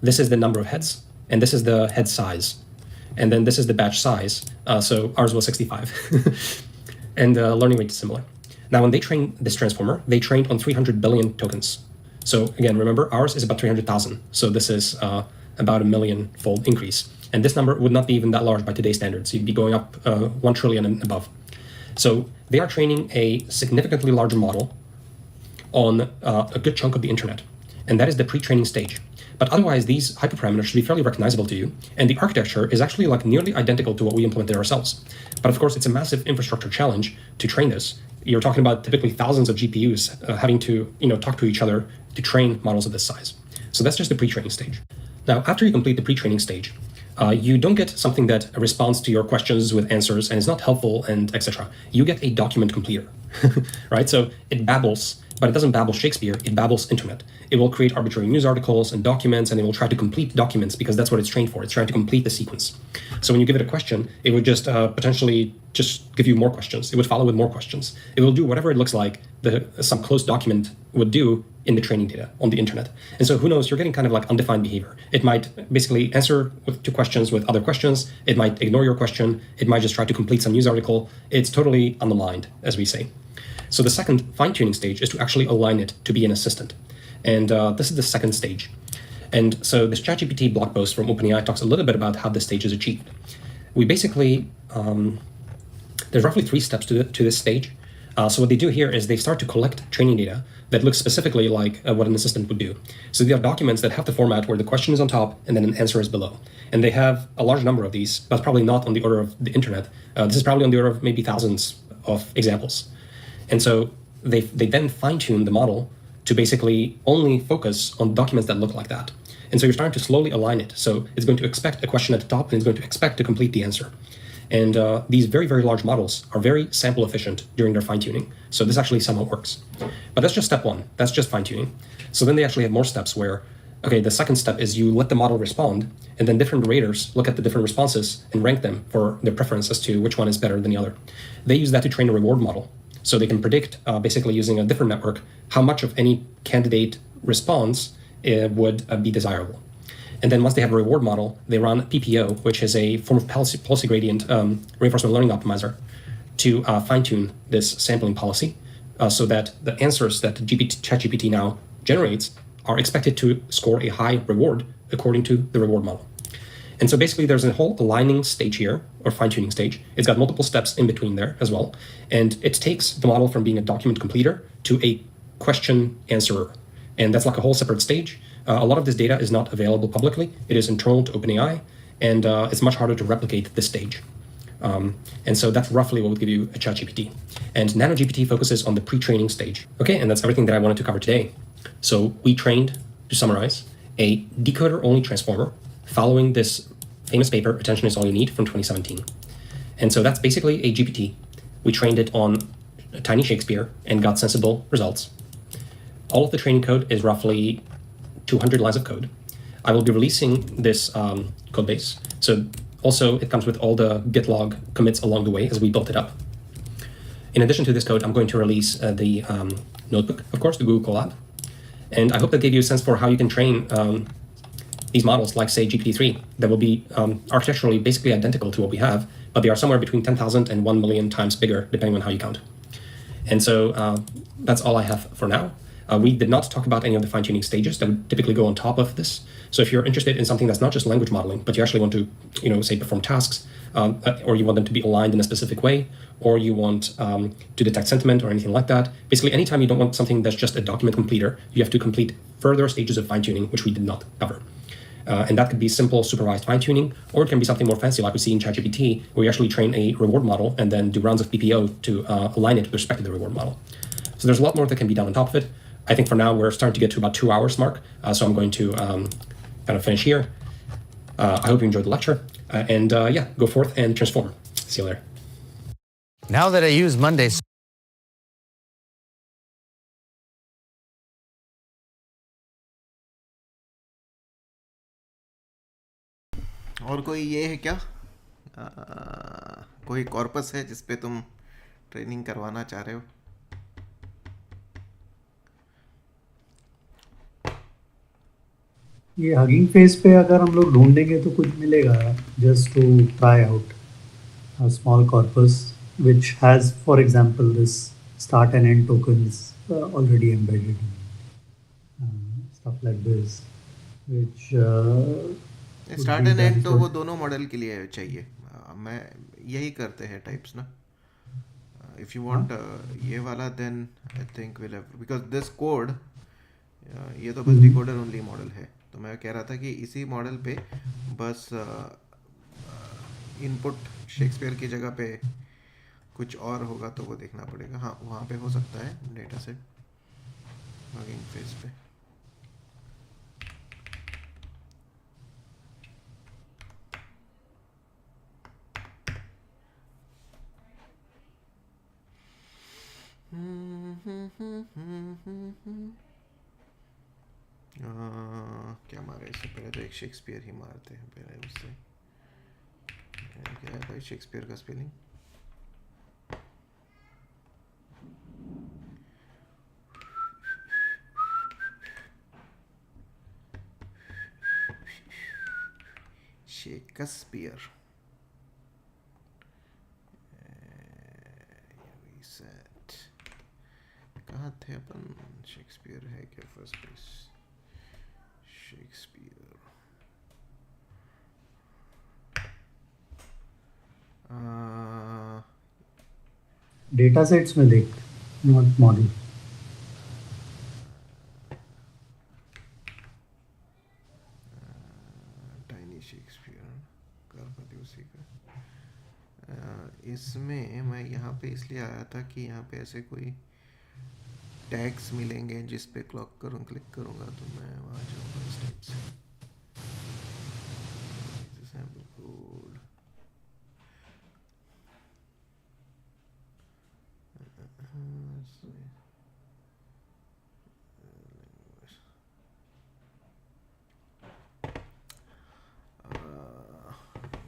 This is the number of heads. And this is the head size. And then this is the batch size. So ours was 65. And the learning rate is similar. Now, when they trained this transformer, they trained on 300 billion tokens. So again, remember, ours is about 300,000. So this is about a million-fold increase. And this number would not be even that large by today's standards. You'd be going up 1 trillion and above. So they are training a significantly larger model on a good chunk of the internet. And that is the pre-training stage. But otherwise, these hyperparameters should be fairly recognizable to you. And the architecture is actually like nearly identical to what we implemented ourselves. But of course, it's a massive infrastructure challenge to train this. You're talking about typically thousands of GPUs having to talk to each other to train models of this size. So that's just the pre-training stage. Now, after you complete the pre-training stage, you don't get something that responds to your questions with answers and is not helpful and etc. You get a document completer, right? So it babbles, but it doesn't babble Shakespeare, it babbles internet. It will create arbitrary news articles and documents, and it will try to complete documents because that's what it's trained for. It's trying to complete the sequence. So when you give it a question, it would just potentially just give you more questions. It would follow with more questions. It will do whatever it looks like some closed document would do in the training data on the internet. And so who knows, you're getting kind of like undefined behavior. It might basically answer to questions with other questions. It might ignore your question. It might just try to complete some news article. It's totally unaligned, as we say. So the second fine-tuning stage is to actually align it to be an assistant. And this is the second stage. And so this ChatGPT blog post from OpenAI talks a little bit about how this stage is achieved. We basically, there's roughly 3 steps to this stage. So what they do here is they start to collect training data that looks specifically like what an assistant would do. So they have documents that have the format where the question is on top and then an answer is below. And they have a large number of these, but probably not on the order of the internet. This is probably on the order of maybe thousands of examples. And so they then fine-tune the model to basically only focus on documents that look like that. And so you're starting to slowly align it. So it's going to expect a question at the top and it's going to expect to complete the answer. And these very, very large models are very sample efficient during their fine-tuning. So this actually somehow works. But that's just step 1. That's just fine-tuning. So then they actually have more steps where, okay, the second step is you let the model respond, and then different raters look at the different responses and rank them for their preference as to which one is better than the other. They use that to train a reward model. So they can predict, basically using a different network, how much of any candidate response would be desirable. And then once they have a reward model, they run PPO, which is a form of policy gradient reinforcement learning optimizer, to fine-tune this sampling policy so that the answers that ChatGPT now generates are expected to score a high reward according to the reward model. And so basically there's a whole aligning stage here, or fine-tuning stage. It's got multiple steps in between there as well. And it takes the model from being a document completer to a question answerer. And that's like a whole separate stage. A lot of this data is not available publicly. It is internal to OpenAI, and it's much harder to replicate this stage. And so that's roughly what would give you a ChatGPT. And NanoGPT focuses on the pre-training stage. Okay, and that's everything that I wanted to cover today. So we trained, to summarize, a decoder-only transformer following this famous paper, Attention is All You Need, from 2017. And so that's basically a GPT. We trained it on a tiny Shakespeare and got sensible results. All of the training code is roughly 200 lines of code. I will be releasing this code base. So also it comes with all the GitLog commits along the way as we built it up. In addition to this code, I'm going to release the notebook, of course, the Google Colab. And I hope that gave you a sense for how you can train these models like, say, GPT-3 that will be architecturally basically identical to what we have, but they are somewhere between 10,000 and 1 million times bigger, depending on how you count. And so that's all I have for now. We did not talk about any of the fine-tuning stages that would typically go on top of this. So if you're interested in something that's not just language modeling, but you actually want to, say, perform tasks, or you want them to be aligned in a specific way, or you want to detect sentiment or anything like that. Basically, anytime you don't want something that's just a document completer, you have to complete further stages of fine-tuning, which we did not cover. And that could be simple supervised fine-tuning, or it can be something more fancy like we see in ChatGPT, where you actually train a reward model and then do rounds of PPO to align it with respect to the reward model. So there's a lot more that can be done on top of it. I think for now we're starting to get to about 2 hours mark, so I'm going to kind of finish here. I hope you enjoyed the lecture, and yeah, go forth and transform. See you later. Now that I use Monday. और कोई ये है क्या, कोई corpus है जिस पे तुम ट्रेनिंग करवाना चाह रहे हो? ये हगिंग फेस पे अगर हम लोग ढूंढेंगे तो कुछ मिलेगा, just to try out a small corpus which has, for example, this start and end tokens already embedded in it. Stuff like this, which start and and तो वो दोनों मॉडल के लिए चाहिए. मैं यही करते हैं टाइप्स ना. इफ यू वांट ये वाला, then I think will have, because this code, ये तो बस डिकोडर ओनली मॉडल है. तो मैं कह रहा था कि इसी मॉडल पे बस इनपुट शेक्सपियर की जगह पे कुछ और होगा तो वो देखना पड़ेगा. हाँ, वहाँ पे हो सकता है डेटा सेट हगिंग फेस पे. क्या मारे इससे पहले? तो एक शेक्सपियर ही मारते हैं पहले उससे. क्या है भाई शेक्सपियर का स्पेलिंग? शेक्सपियर. कहाँ थे अपन? शेक्सपियर है क्या first place? Shakespeare. Data sets में देख, नॉट मॉडल. टाइनी शेक्सपियर करपति उसी का. इसमें मैं यहाँ पे इसलिए आया था कि यहाँ पे ऐसे कोई टैग्स मिलेंगे जिस पे क्लिक करूँगा तो मैं वहाँ जाऊँगा इस टाइप से. Sample code.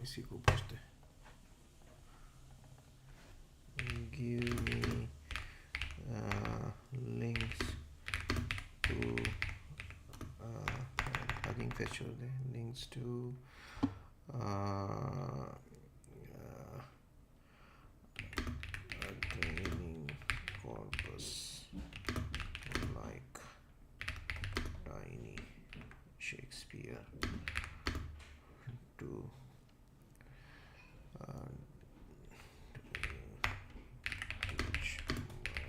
इसी को पूछते. Give me links to Hugging Face छोड़ दे. Links to training corpus like Tiny Shakespeare to teach my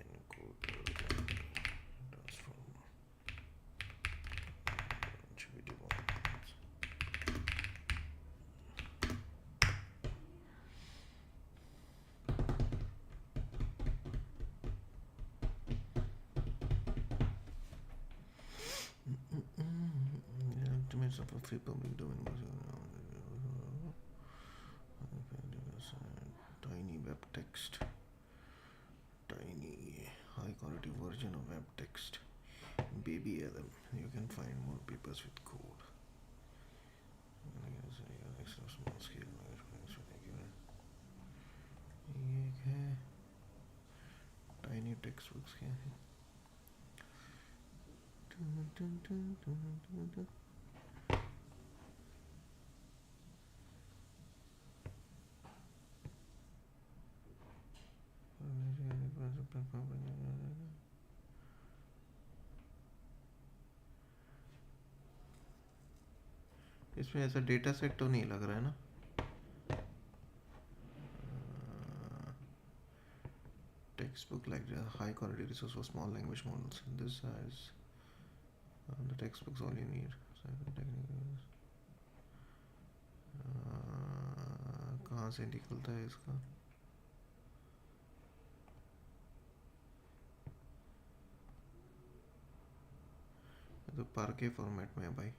encoder transformer. Should we do one? Estimates of a free public domain. Tiny web text. Tiny high quality version of web text. Baby LM. You can find more papers with code. Small scale. ये है tiny text books क्या है? इसमें ऐसा data set तो नहीं लग रहा है ना? Textbook like the high quality resource for small language models. This has the textbooks all you need. कहाँ से निकलता है इसका? तो पार्के फॉर्मेट में है भाई.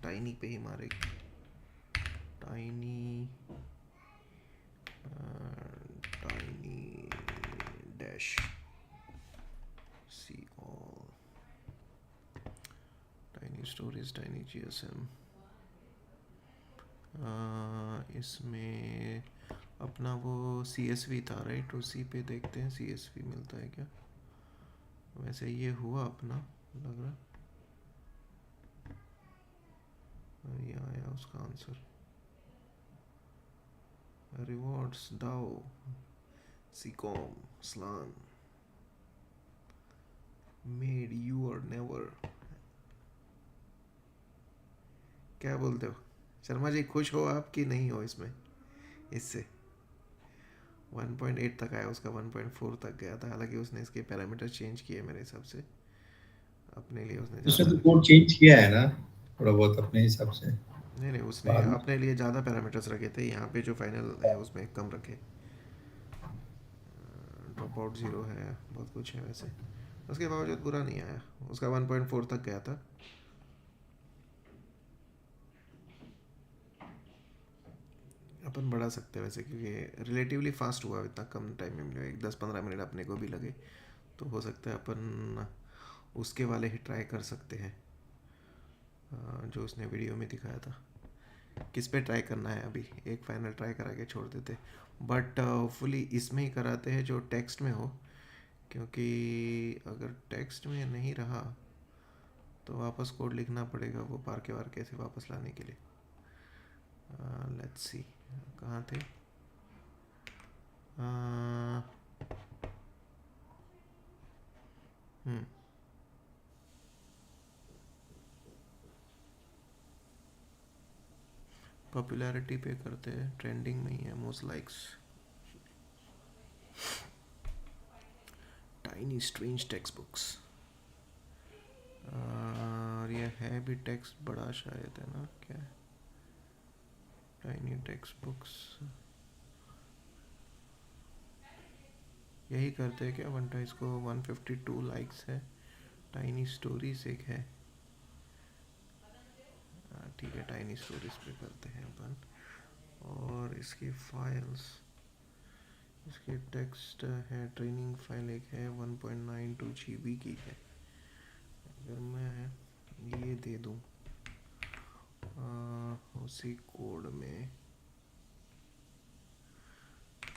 टाइनी पे ही मारेगी. Tiny dash see all. Tiny storage, tiny GSM. इसमें अपना वो CSV था राइट, उसी पे देखते हैं CSV मिलता है क्या. वैसे ये हुआ अपना लग रहा. ये आया उसका आंसर. रिवॉर्ड्स दाओ सीकॉम स्लान मेड यू और नेवर. क्या बोलते हो शर्मा जी, खुश हो आप कि नहीं हो इसमें? इससे 1.8 तक आया, उसका 1.4 तक गया था. हालांकि उसने इसके पैरामीटर चेंज किए मेरे हिसाब से अपने लिए. उसने उसने ज़्यादा तो कोड चेंज किया है ना थोड़ा बहुत अपने हिसाब से. नहीं उसने बाद में अपने लिए ज़्यादा पैरामीटर्स रखे थे. यहाँ पे जो फाइनल है उसमें कम रखे. ड्रॉप आउट 0 है, बहुत कुछ है वैसे. उसके बावजूद बुरा नहीं आया. उसका 1.4 तक गया था. अपन बढ़ा सकते हैं वैसे, क्योंकि रिलेटिवली फास्ट हुआ. इतना कम टाइम में मिला, 10-15 मिनट अपने को भी लगे. तो हो सकता है अपन उसके वाले ही ट्राई कर सकते हैं जो उसने वीडियो में दिखाया था. किस पे ट्राई करना है अभी? एक फाइनल ट्राई करा के छोड़ देते. बट फुली इसमें ही कराते हैं जो टेक्स्ट में हो, क्योंकि अगर टेक्स्ट में नहीं रहा तो वापस कोड लिखना पड़ेगा वो पार के से वापस लाने के लिए. लेट्स सी कहाँ थे. पॉपुलैरिटी पे करते हैं. ट्रेंडिंग में ही है, most likes. Tiny strange text books. और ये है भी टेक्स्ट बड़ा शायद है ना क्या? टाइनी टेक्स्ट बुक्स यही करते हैं क्या? इसको 152 लाइक्स है. टाइनी स्टोरीज एक है. ठीक है, टाइनी स्टोरीज पे करते हैं अपन. और इसकी फाइल्स, इसकी टेक्स्ट है. ट्रेनिंग फाइल एक है 1.92 GB की है. अगर मैं ये दे दूँ उसी कोड में,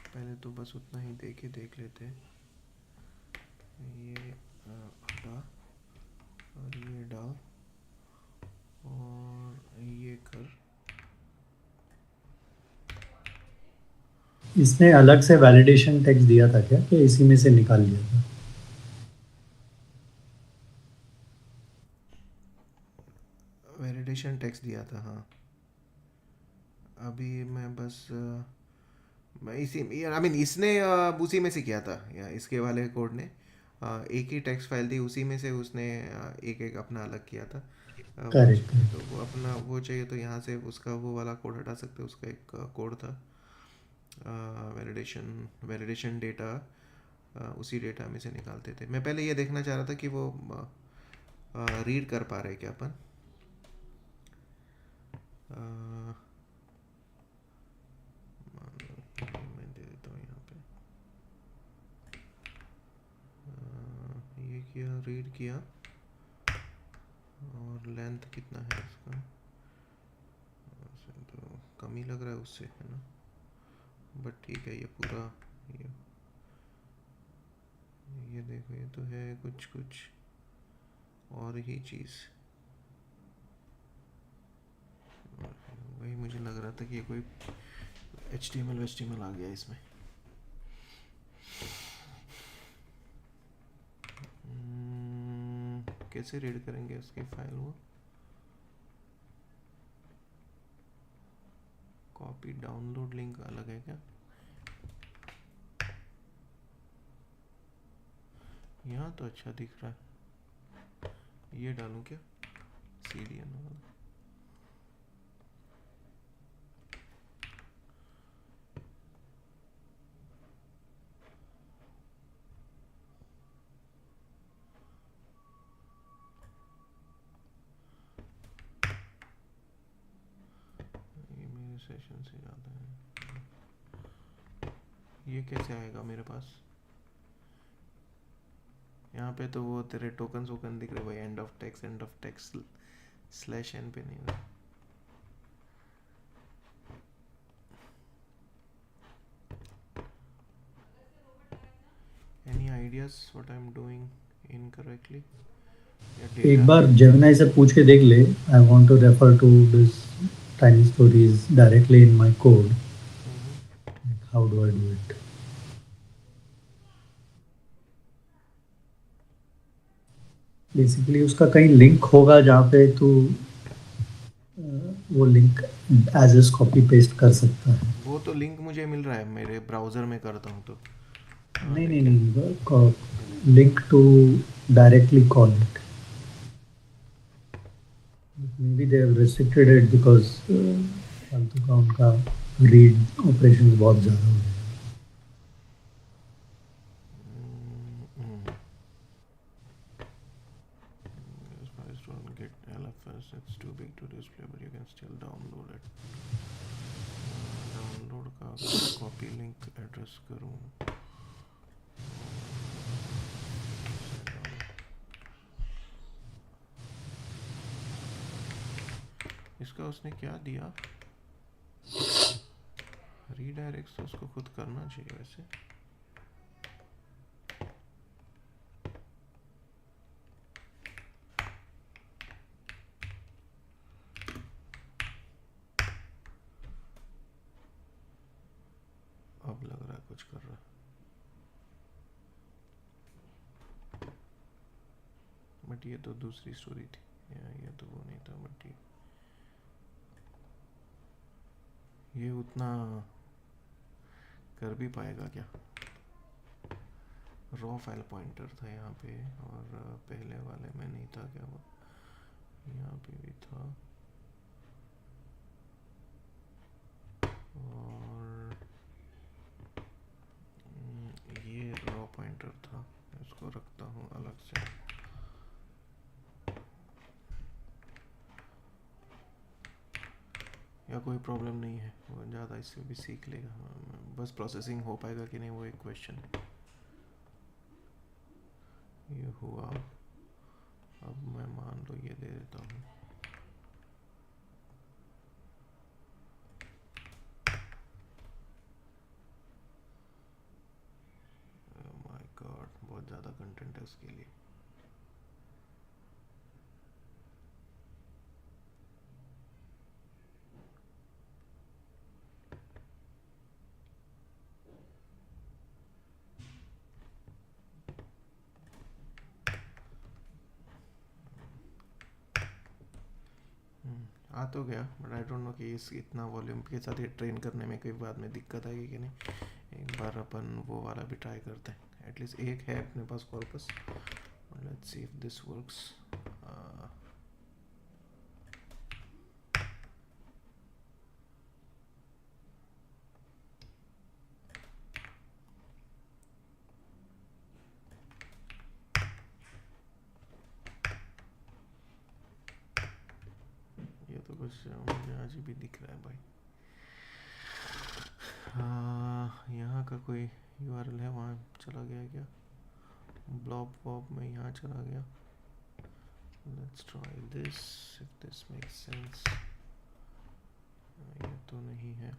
पहले तो बस उतना ही देख लेते हैं. ये हटा और ये डाल और ये कर. इसने अलग से वैलिडेशन टेक्स्ट दिया था क्या, कि इसी में से निकाल लिया था? वैलिडेशन टेक्स्ट दिया था हाँ. अभी मैं बस मैं इसी आई मीन इसने उसी में से किया था, या इसके वाले कोड ने एक ही टेक्स्ट फाइल थी, उसी में से उसने एक एक अपना अलग किया था. करेक्ट. तो वो अपना वो चाहिए तो यहाँ से उसका वो वाला कोड हटा सकते हैं. उसका एक कोड था वैलिडेशन डेटा. उसी डेटा में से निकालते थे. मैं पहले ये देखना चाह रहा था कि वो रीड कर पा रहे क्या अपन. मैं दे देता हूँ यहाँ पे. ये किया, रीड किया. और लेंथ कितना है इसका? तो कम ही लग रहा है उससे, है ना. बट ठीक है, ये पूरा ये देखो, ये तो है कुछ और ही चीज़. वही मुझे लग रहा था कि ये कोई HTML आ गया इसमें. कैसे रीड करेंगे उसकी फाइल? वो कॉपी डाउनलोड लिंक अलग है क्या? यहाँ तो अच्छा दिख रहा है, ये डालूं क्या? CDN वाला। ये मेरे सेशन से ज़्यादा है, ये कैसे आएगा मेरे पास? यहाँ पे तो वो तेरे टोकन वोकन दिख रहे भाई, एंड ऑफ टेक्स्ट /n पे नहीं है। Any ideas what I'm doing incorrectly? एक बार जेमिनाई से पूछ के देख ले. I want to refer to this tiny stories directly in my code. How do I do it? Basically उसका कहीं लिंक होगा जहाँ पे तू वो link as is copy paste कर सकता है. वो तो लिंक मुझे मिल रहा है, मेरे ब्राउज़र में करता हूँ तो। नहीं, link to directly call it. Maybe they have restricted it because फालतू का उनका रीड ऑपरेशन बहुत ज़्यादा हो गया. Don't get LFS, it's too big to display, but you can still download it. Download का कॉपी लिंक एड्रेस करूँ? इसका उसने क्या दिया? रीडायरेक्ट तो उसको खुद करना चाहिए वैसे. अब लग रहा है कुछ कर रहा है, बट ये तो दूसरी स्टोरी थी, ये तो वो नहीं था. बट ये उतना कर भी पाएगा क्या? रॉ फाइल पॉइंटर था यहाँ पे, और पहले वाले में नहीं था क्या? वो यहाँ पे भी था, और ये रॉ पॉइंटर था. इसको रखता हूँ अलग से. या कोई प्रॉब्लम नहीं है, वो ज़्यादा इससे भी सीख लेगा. बस प्रोसेसिंग हो पाएगा कि नहीं वो एक क्वेश्चन. ये हुआ. अब मैं मान लो ये दे देता हूँ. माय गॉड, बहुत ज़्यादा कंटेंट है उसके लिए. आ तो गया, बट आई डोंट नो कि इस इतना वॉल्यूम के साथ ये ट्रेन करने में कोई बाद में दिक्कत आएगी कि नहीं. एक बार अपन वो वाला भी ट्राई करते हैं. एटलीस्ट एक है अपने पास corpus. Let's see if this works. ये तो कुछ मुझे अजीब भी दिख रहा है भाई. यहाँ का कोई URL है, वहाँ चला गया क्या? ब्लॉब वॉब में यहाँ चला गया. Let's try this if this makes sense. ये तो नहीं है.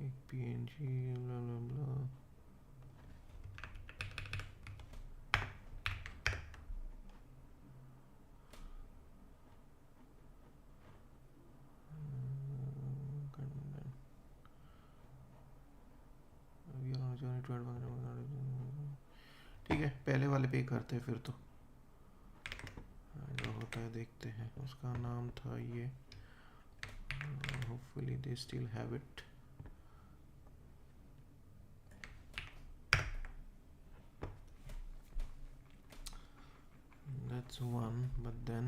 एक PNG blah blah blah. ठीक है, पहले वाले पे ही करते हैं फिर तो, जो होता है देखते हैं। उसका नाम था ये, hopefully they still have it. That's one, but then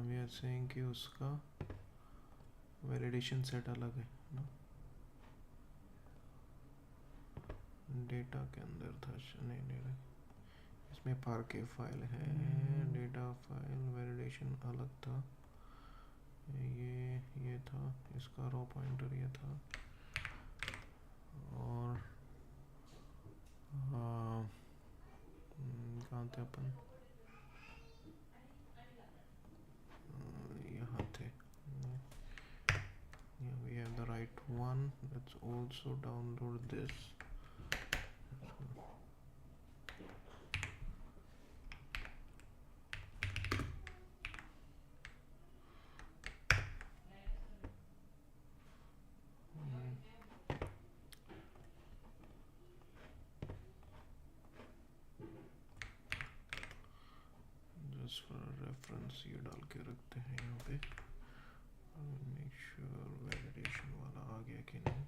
we are saying कि उसका वैलिडेशन सेट अलग है ना, डेटा के अंदर था। नहीं, इसमें पार्के फाइल है, डेटा फाइल वैलिडेशन अलग था। ये था, इसका रो पॉइंटर ये था, और कहाँ थे अपन, यहाँ थे। We have the right one. Let's also download this. Just for reference ये डाल के रखते हैं यहाँ पे, मेक श्योर वैलिडेशन वाला आ गया कि नहीं।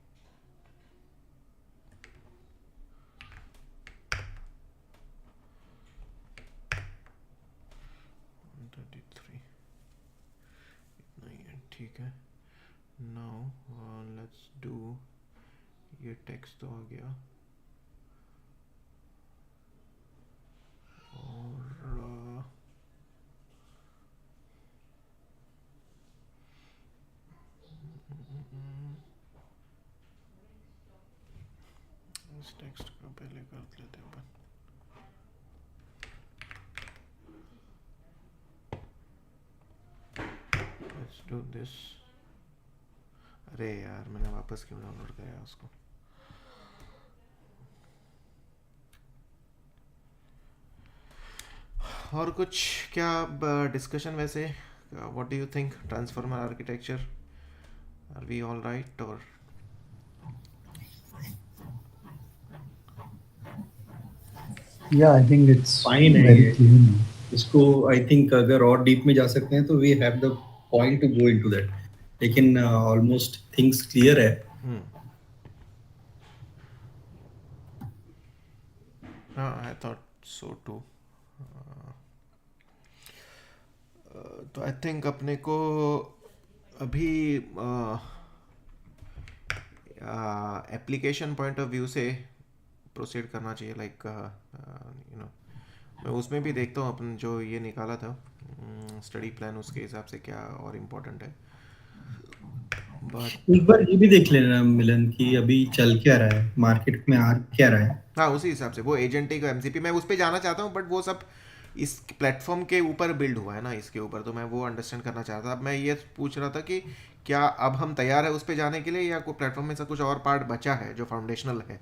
इतना ही है, ठीक है। नाउ लेट्स डू, ये टेक्स्ट तो आ गया, और इस टेक्स्ट को पहले कर लेते हैं अपन। Let's do this। अरे यार, मैंने वापस क्यों डाउनलोड कराया उसको। और कुछ क्या डिस्कशन वैसे, what do you think transformer architecture, are we all right और Yeah, I think it's Fine है very ये। clear now. इसको आई थिंक अगर और डीप में जा सकते हैं तो we have the point to go into that, लेकिन ऑलमोस्ट थिंग्स क्लियर है। हाँ, आई थॉट सो टू। तो आई थिंक अपने को अभी एप्लीकेशन पॉइंट ऑफ व्यू से प्रोसीड करना चाहिए, लाइक यू नो, मैं उसमें भी देखता हूँ अपन जो ये निकाला था स्टडी प्लान, उसके हिसाब से क्या और इम्पोर्टेंट है। बट एक बार ये भी देख लेना मिलन कि अभी चल क्या रहा है, मार्केट में आ क्या रहा है। हाँ, उसी हिसाब से वो एजेंटिक एमसीपी मैं उस पर जाना चाहता हूँ, बट वो सब इस प्लेटफॉर्म के ऊपर बिल्ड हुआ है ना, इसके ऊपर, तो मैं वो अंडरस्टैंड करना चाहता था। अब मैं ये पूछ रहा था कि क्या अब हम तैयार है उस पर जाने के लिए, या कोई प्लेटफॉर्म में से कुछ और पार्ट बचा है जो फाउंडेशनल है।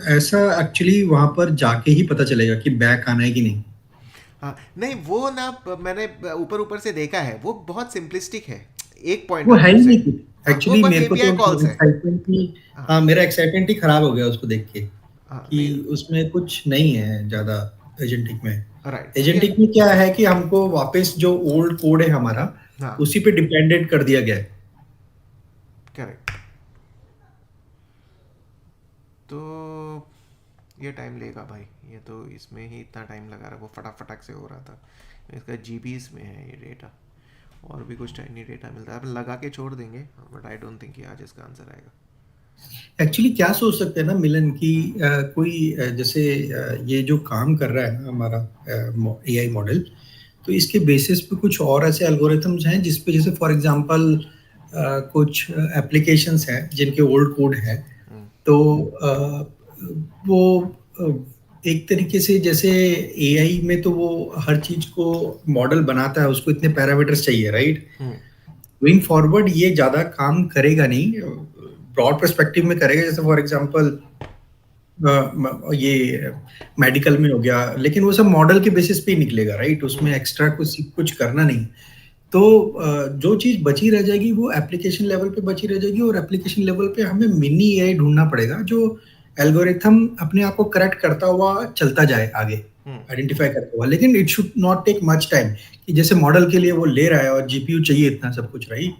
ऐसा एक्चुअली वहां पर जाके ही पता चलेगा कि बैक आना है कि नहीं। हाँ, नहीं वो ना, मैंने ऊपर से देखा है, वो बहुत सिंपलिस्टिक है, एक पॉइंट वो है ही नहीं एक्चुअली। बस मेरे को API तो calls है। एक्साइटमेंट ही, हाँ मेरा एक्साइटमेंट ही खराब हो गया उसको देख के कि उसमें कुछ नहीं है ज्यादा एजेंटिक में। राइट, एजेंटिक में क्या है कि हमको वापस जो ओल्ड कोड है हमारा, हाँ, उसी पे डिपेंडेंट कर दिया गया है। करेक्ट। तो ये टाइम लेगा भाई, ये तो इसमें ही इतना टाइम लगा रहा, वो फटाफट से हो रहा था। इसका जीबीज में है ये डेटा, और भी कुछ टाइनी डेटा मिलता है, अब लगा के छोड़ देंगे, बट आई डोंट थिंक कि आज इसका आंसर आएगा। एक्चुअली क्या सोच सकते हैं ना मिलन की, कोई जैसे ये जो काम कर रहा है ना हमारा एआई मॉडल, तो इसके बेसिस पे कुछ और ऐसे एल्गोरिथम्स हैं जिसपे, जैसे फॉर एग्जांपल कुछ एप्लीकेशंस हैं जिनके ओल्ड कोड है, तो वो एक तरीके से जैसे एआई में तो वो हर चीज को मॉडल बनाता है, उसको इतने पैरामीटर्स चाहिए, राइट। गोइंग फॉरवर्ड ये ज्यादा काम करेगा नहीं, ब्रॉड पर्सपेक्टिव में करेगा। जैसे फॉर एग्जांपल ये मेडिकल में हो गया, लेकिन वो सब मॉडल के बेसिस पे ही निकलेगा, राइट। उसमें एक्स्ट्रा कुछ करना नहीं। तो जो चीज़ बची रह जाएगी वो एप्लीकेशन लेवल पे बची रह जाएगी, और एप्लीकेशन लेवल पे हमें मिनी एआई ढूँढना पड़ेगा जो एल्गोरिथम अपने आप को करेक्ट करता हुआ चलता जाए आगे, आइडेंटिफाई करता हुआ। लेकिन it should not take much time, कि जैसे मॉडल के लिए वो ले रहा है और जीपीयू चाहिए इतना सब कुछ, राइट?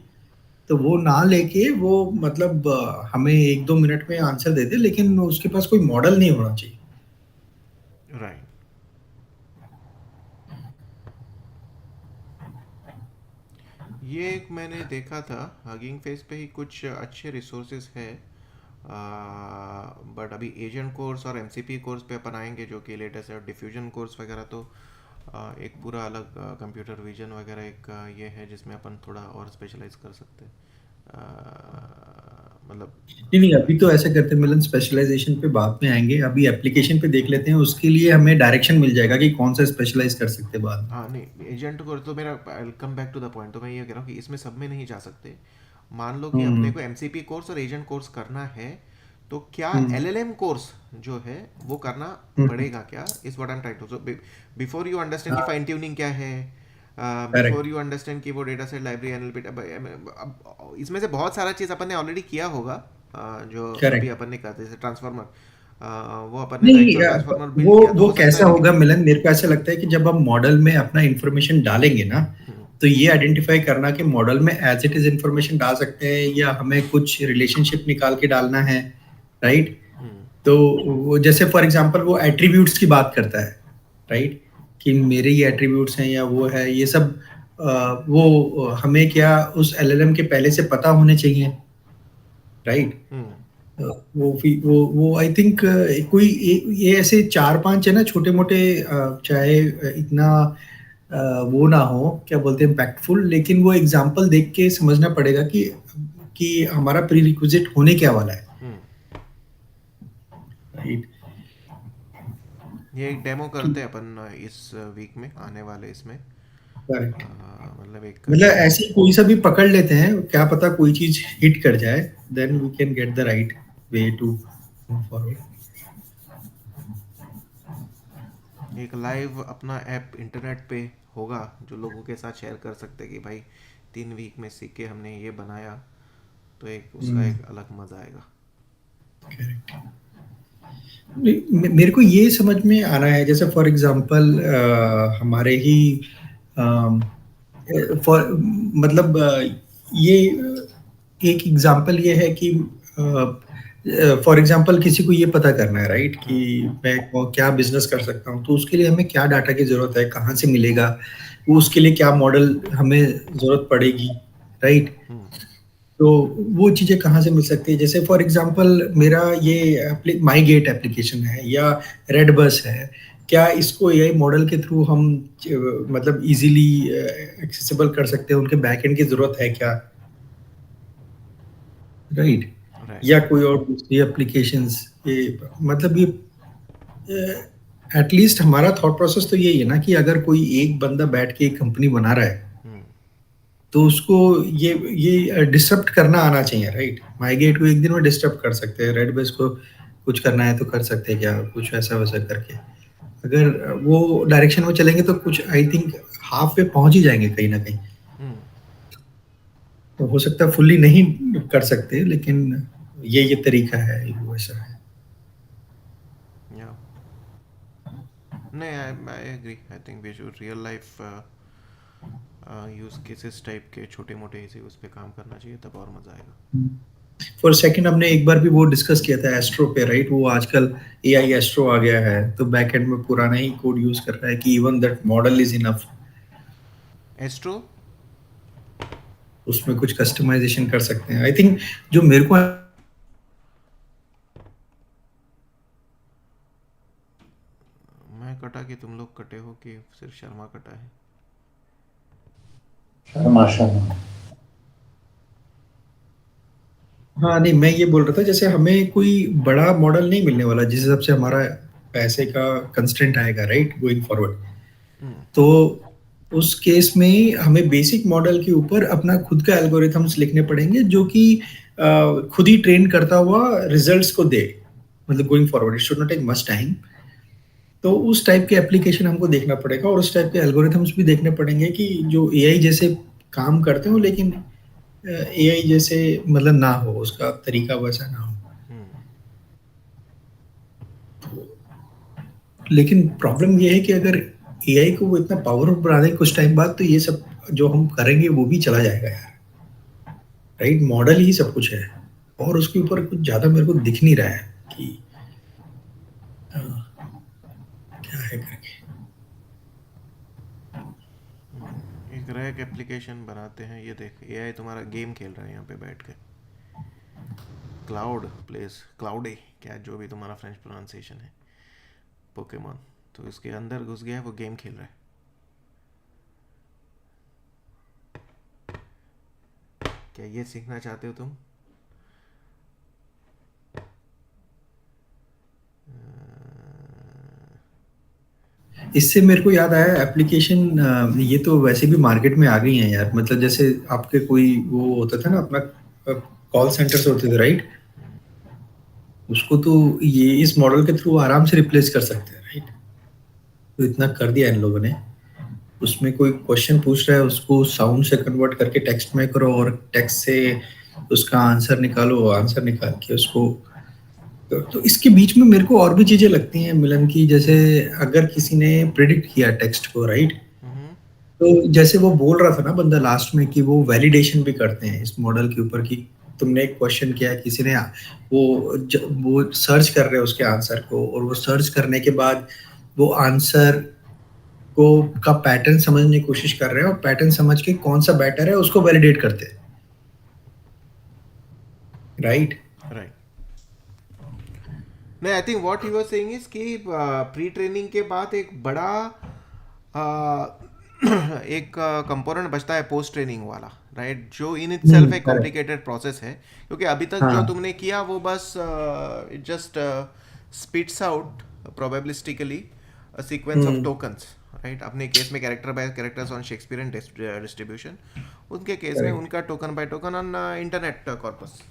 तो वो ना लेके वो मतलब हमें 1-2 मिनट में आंसर दे दे, लेकिन उसके पास कोई मॉडल नहीं होना चाहिए। राइट। ये एक मैंने देखा था, हगिंग फेस पे ही कुछ अच्छे रिसोर्सेज है, बट अभी एजेंट कोर्स और एमसीपी कोर्स पे अपन आएंगे जो कि लेटेस्ट है। डिफ्यूजन कोर्स वगैरह तो एक पूरा अलग कंप्यूटर विजन वगैरह एक ये है जिसमें अपन थोड़ा और स्पेशलाइज कर सकते हैं। मतलब नहीं, अभी तो ऐसा करते हैं मिलन, स्पेशलाइजेशन पे बाद में आएंगे, अभी एप्लीकेशन पे देख लेते हैं, उसके लिए हमें डायरेक्शन मिल जाएगा कि कौन सा स्पेशलाइज कर सकते हैं बाद में। हाँ नहीं, एजेंट कोर्स तो मेरा come back to the point, तो मैं ये कह रहा हूँ कि इसमें सब में नहीं जा सकते। मान लो कि अपने को एमसीपी कोर्स और एजेंट कोर्स करना है, तो क्या एलएलएम कोर्स जो है वो करना पड़ेगा क्या, is what I am trying to. So before you understand कि फाइन ट्यूनिंग क्या है, बिफोर यू अंडरस्टैंड कि वो डेटा सेट लाइब्रेरी एनालिटिक, इसमें से बहुत सारा चीज़ अपन ने ऑलरेडी किया होगा, जो अभी अपन ने कहा जैसे ट्रांसफार्मर, वो अपन ने नहीं, ट्रांसफार्मर बिल्ड वो किया, तो वो हो सकता कैसा है होगा मिलन, मेरे को ऐसा लगता है कि जब हम मॉडल में अपना इंफॉर्मेशन डालेंगे ना, तो ये आइडेंटिफाई करना कि मॉडल में एज इट इज इंफॉर्मेशन डाल सकते हैं या हमें कुछ रिलेशनशिप निकाल के डालना है, राइट? तो वो जैसे फॉर एग्जांपल वो एट्रीब्यूट्स की बात करता है, राइट? कि मेरे ये एट्रीब्यूट्स हैं या वो है, ये सब वो हमें क्या उस एलएलएम के पहले से पता होने चाहिए, राइट? वो आई थिंक कोई ये ऐसे 4-5 है ना छोटे मोटे, चाहे इतना वो ना हो, क्या बोलते हैं, इम्पैक्टफुल, लेकिन वो एग्जांपल देख के समझना पड़ेगा कि हमारा प्री रिक्विजिट होने क्या वाला है, राइट? ये एक डेमो करते हैं अपन इस वीक में आने वाले इसमें, करेक्ट। मतलब ऐसी कोई सा भी पकड़ लेते हैं, क्या पता कोई चीज हिट कर जाए, then we can get the right way to move forward. एक लाइव अपना ऐप इंटरनेट पे होगा जो लोगों के साथ शेयर कर सकते हैं कि भाई 3 वीक में सीख के हमने ये बनाया, तो एक उसका एक अलग मजा आएगा। मेरे को ये समझ में आना है, जैसे फॉर एग्जांपल हमारे ही फॉर मतलब ये एक एग्जांपल ये है कि फॉर एग्जांपल किसी को ये पता करना है, राइट, कि मैं क्या बिजनेस कर सकता हूँ, तो उसके लिए हमें क्या डाटा की जरूरत है, कहाँ से मिलेगा, वो उसके लिए क्या मॉडल हमें जरूरत पड़ेगी, राइट? तो वो चीज़ें कहाँ से मिल सकती है? जैसे फॉर एग्जांपल मेरा ये माई गेट एप्लीकेशन है या रेड बस है, क्या इसको एआई मॉडल के थ्रू हम मतलब इजीली एक्सेसिबल कर सकते हैं? उनके बैकएंड की जरूरत है क्या, राइट? या कोई और दूसरी एप्लीकेशंस, ये मतलब ये एटलीस्ट हमारा थॉट प्रोसेस तो यही है ना कि अगर कोई एक बंदा बैठ के एक कंपनी बना रहा है, तो उसको ये डिस्टर्ब करना आना चाहिए, राइट? माइग्रेट को एक दिन में डिस्टर्ब कर सकते हैं, रेड बेस को कुछ करना है तो कर सकते हैं क्या, कुछ ऐसा वैसा करके अगर वो डायरेक्शन में चलेंगे तो कुछ आई थिंक हाफ पे पहुंच ही जाएंगे कहीं ना कहीं। तो हो सकता है फुल्ली नहीं कर सकते, लेकिन ये तरीका है, वो ऐसा है। नहीं, I agree, I think we should real life use cases type के छोटे मोटे इसी उस पे काम करना चाहिए, तब और मजा आएगा। फॉर सेकंड हमने एक बार भी वो डिस्कस किया था एस्ट्रो पे, राइट? वो आजकल एआई एस्ट्रो आ गया है, तो बैकएंड में पुराना ही कोड यूज कर रहा है कि even that model is enough. Astro उसमें कुछ कस्टमाइजेशन कर सकते हैं, आई थिंक। जो मेरे को मैं कटा कि तुम लोग कटे हो कि सिर्फ शर्मा कटा है? शर्मा। हाँ नहीं, मैं ये बोल रहा था जैसे हमें कोई बड़ा मॉडल नहीं मिलने वाला जिस हिसाब से हमारा पैसे का कंस्ट्रेंट आएगा, राइट, गोइंग फॉरवर्ड। तो उस केस में हमें बेसिक मॉडल के ऊपर अपना खुद का एल्गोरिथम्स लिखने पड़ेंगे जो कि खुद ही ट्रेन करता हुआ रिजल्ट्स को दे, मतलब going forward it should not take much time. तो उस टाइप के एप्लीकेशन हमको देखना पड़ेगा और उस टाइप के एल्गोरिथम्स भी देखने पड़ेंगे कि जो एआई जैसे काम करते हो, लेकिन एआई जैसे मतलब ना हो, उसका तरीका वैसा ना हो। लेकिन प्रॉब्लम ये है कि अगर एआई को वो इतना पावरफुल बना दें कुछ टाइम बाद, तो ये सब जो हम करेंगे वो भी चला जाएगा यार, राइट? मॉडल ही सब कुछ है, और उसके ऊपर कुछ ज्यादा मेरे को दिख नहीं रहा है कि क्या है करके। एक रैक एप्लीकेशन बनाते हैं, ये देख एआई तुम्हारा गेम खेल रहा है यहाँ पे बैठ के। क्लाउड प्लेस, क्लाउडे क्या जो भी तुम्हारा फ्रेंच प्रोनाउंसिएशन है, पोकेमॉन, तो इसके अंदर घुस गया है, वो गेम खेल रहा है। क्या ये सीखना चाहते हो तुम? इससे मेरे को याद आया एप्लीकेशन, ये तो वैसे भी मार्केट में आ गई हैं यार। मतलब जैसे आपके कोई वो होता था ना, अपना कॉल सेंटर्स होते थे, राइट? उसको तो ये इस मॉडल के थ्रू आराम से रिप्लेस कर सकते हैं, राइट? तो इतना कर दिया इन लोगों ने। उसमें कोई क्वेश्चन पूछ रहा है, उसको साउंड से कन्वर्ट करके टेक्स्ट में करो, और टेक्स्ट से उसका आंसर निकालो, आंसर निकाल के उसको। तो इसके बीच में मेरे को और भी चीजें लगती हैं मिलन की, जैसे अगर किसी ने प्रिडिक्ट किया टेक्स्ट को, राइट? तो जैसे वो बोल रहा था ना बंदा लास्ट में, कि वो वैलिडेशन भी करते हैं इस मॉडल के ऊपर, कि तुमने एक क्वेश्चन किया, किसी ने वो सर्च कर रहे हैं उसके आंसर को, और वो सर्च करने के बाद वो आंसर को का पैटर्न समझने की कोशिश कर रहे हैं, और पैटर्न समझ के कौन सा बेटर है उसको वैलिडेट करते हैं, राइट? राइट। नहीं, आई think what he was saying is कि प्री ट्रेनिंग के बाद एक बड़ा एक कंपोनेंट बचता है पोस्ट ट्रेनिंग वाला, राइट? जो इन इटसेल्फ एक कॉम्प्लिकेटेड प्रोसेस है, क्योंकि अभी तक जो तुमने किया वो बस it just spits out probabilistically a sequence of tokens, right? अपने केस में character by characters on Shakespearean distribution, उनके केस में उनका token by token on internet corpus.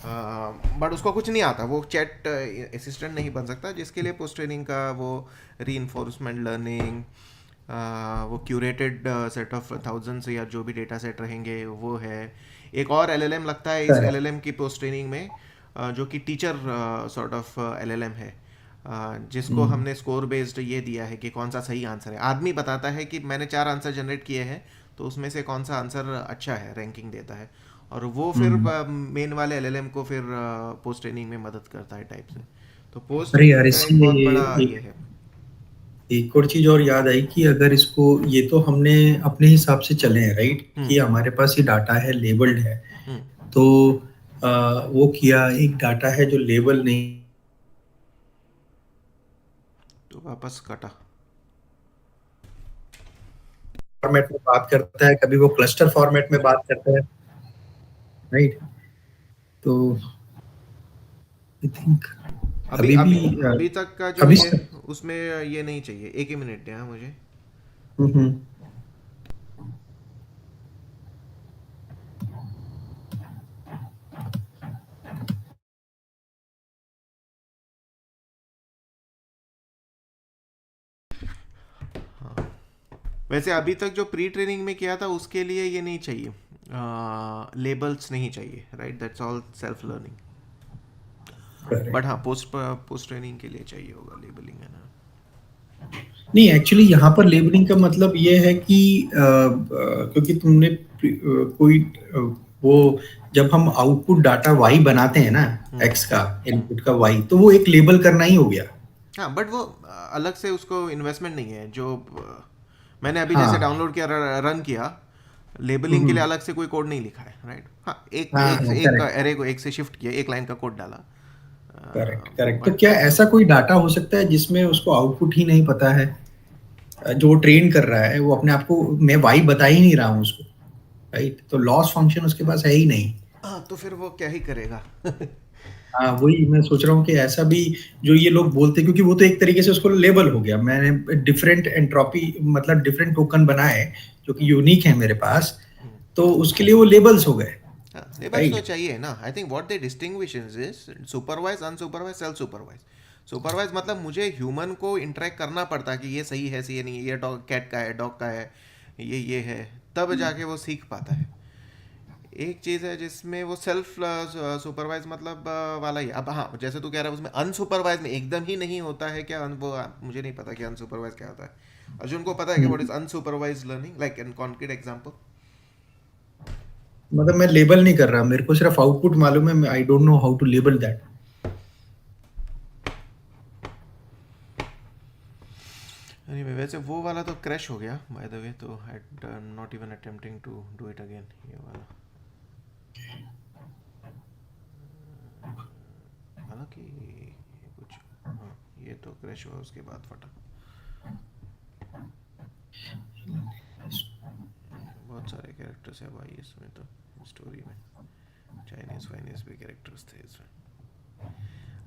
But उसको कुछ नहीं आता, वो चैट असिस्टेंट नहीं बन सकता, जिसके लिए पोस्ट ट्रेनिंग का वो रीइंफोर्समेंट लर्निंग, वो क्यूरेटेड सेट ऑफ थाउजेंड्स या जो भी डेटा सेट रहेंगे वो है। एक और एलएलएम लगता है इस एलएलएम की पोस्ट ट्रेनिंग में, जो कि टीचर सॉर्ट ऑफ एलएलएम है, जिसको हमने स्कोर बेस्ड ये दिया है कि कौन सा सही आंसर है। आदमी बताता है कि मैंने 4 आंसर जनरेट किए हैं, तो उसमें से कौन सा आंसर अच्छा है, रैंकिंग देता है, और वो फिर मेन वाले एलएलएम को फिर पोस्ट ट्रेनिंग में मदद करता है टाइप से। तो पोस्ट अरे यार, ट्रेनिंग का एक बहुत बड़ा इससे ये है। एक और चीज और याद आई कि अगर इसको, ये तो हमने अपने हिसाब से चले हैं, राइट? कि हमारे पास ये डाटा है, लेबल्ड है, तो वो किया, एक डाटा है जो लेबल नहीं, तो वापस कटा। फॉर्मेट में बात करता है, कभी वो क्लस्टर फॉर्मेट में बात करता है, राइट? तो आई थिंक अभी अभी अभी भी अभी तक का जो अभी ये उसमें ये नहीं चाहिए। एक ही मिनट देना मुझे। वैसे अभी तक जो प्री ट्रेनिंग में किया था उसके लिए ये नहीं चाहिए, लेबल्स नहीं चाहिए, right? That's all self learning. But हाँ, पोस्ट ट्रेनिंग के लिए चाहिए होगा लेबलिंग, है ना? नहीं, एक्चुअली यहाँ पर लेबलिंग का मतलब ये है कि क्योंकि तुमने कोई वो, जब हम आउटपुट डाटा y बनाते हैं ना, x का इनपुट का y, तो वो एक लेबल करना ही हो गया। हाँ, बट वो अलग से उसको इन्वेस्टमेंट नहीं है। जो मैंने अभी जैसे डाउनलोड किया, रन किया, लेबलिंग के लिए अलग से कोई कोड नहीं लिखा है, राइट? हाँ, एक एरे को एक से शिफ्ट किया, एक लाइन का कोड डाला। करेक्ट। तो क्या ऐसा कोई डाटा हो सकता है जिसमें उसको आउटपुट ही नहीं पता है, जो वो ट्रेन कर रहा है, वो अपने आप को, मैं वाई बता ही नहीं रहा हूँ उसको, राइट? तो लॉस फंक्शन उसके पास है ही नहीं। हाँ, तो फिर वो क्या ही करेगा? हाँ, वही मैं सोच रहा हूँ कि ऐसा भी जो ये लोग बोलते, क्योंकि वो तो एक तरीके से उसको लेबल हो गया, मैंने डिफरेंट एंट्रोपी मतलब डिफरेंट टोकन बनाए जो कि यूनिक है मेरे पास, तो उसके लिए वो लेबल्स हो गए। लेबल्स तो चाहिए ना। I think what they distinguish is supervise, unsupervise, self supervise. Supervise मतलब मुझे ह्यूमन को इंटरेक्ट करना पड़ता कि ये सही है, सही नहीं है, ये डॉग कैट का है, डॉग का है, ये है, तब जाके वो सीख पाता है। एक चीज़ है जिसमें वो सेल्फ सुपरवाइज मतलब वाला ही। अब हाँ, जैसे तू कह रहा है उसमें अनसुपरवाइज में एकदम ही नहीं होता है क्या? वो मुझे नहीं पता कि अनसुपरवाइज क्या होता है। अर्जुन को पता है कि what is unsupervise learning, like in concrete example? मतलब मैं लेबल नहीं कर रहा, मेरे को सिर्फ आउटपुट मालूम है, I don't know how to label that. Anyway, वैसे वो वाला तो क्रैश हो गया बाय द वे, तो I am not even attempting to do it again. ये वाला हालांकि कुछ, हाँ, ये तो क्रैश हुआ उसके बाद फटा। बहुत सारे कैरेक्टर्स है भाई इसमें तो, स्टोरी में चाइनीज फाइनीज भी कैरेक्टर्स थे इसमें।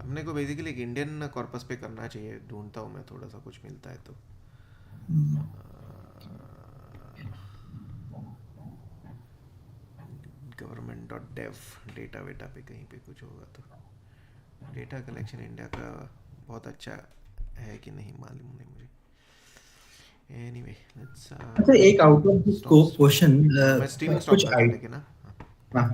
अपने को बेसिकली एक इंडियन कॉर्पस पे करना चाहिए, ढूंढता हूँ मैं, थोड़ा सा कुछ मिलता है तो। government.dev डेटा वेटा पे कहीं पे कुछ होगा तो। डेटा कलेक्शन इंडिया का बहुत अच्छा है कि नहीं मालूम नहीं मुझे। एनीवे लेट्स अच्छा, एक out of the scope question, मैं स्ट्रीमिंग स्टॉप कुछ कर दूं लेकिन ना। हाँ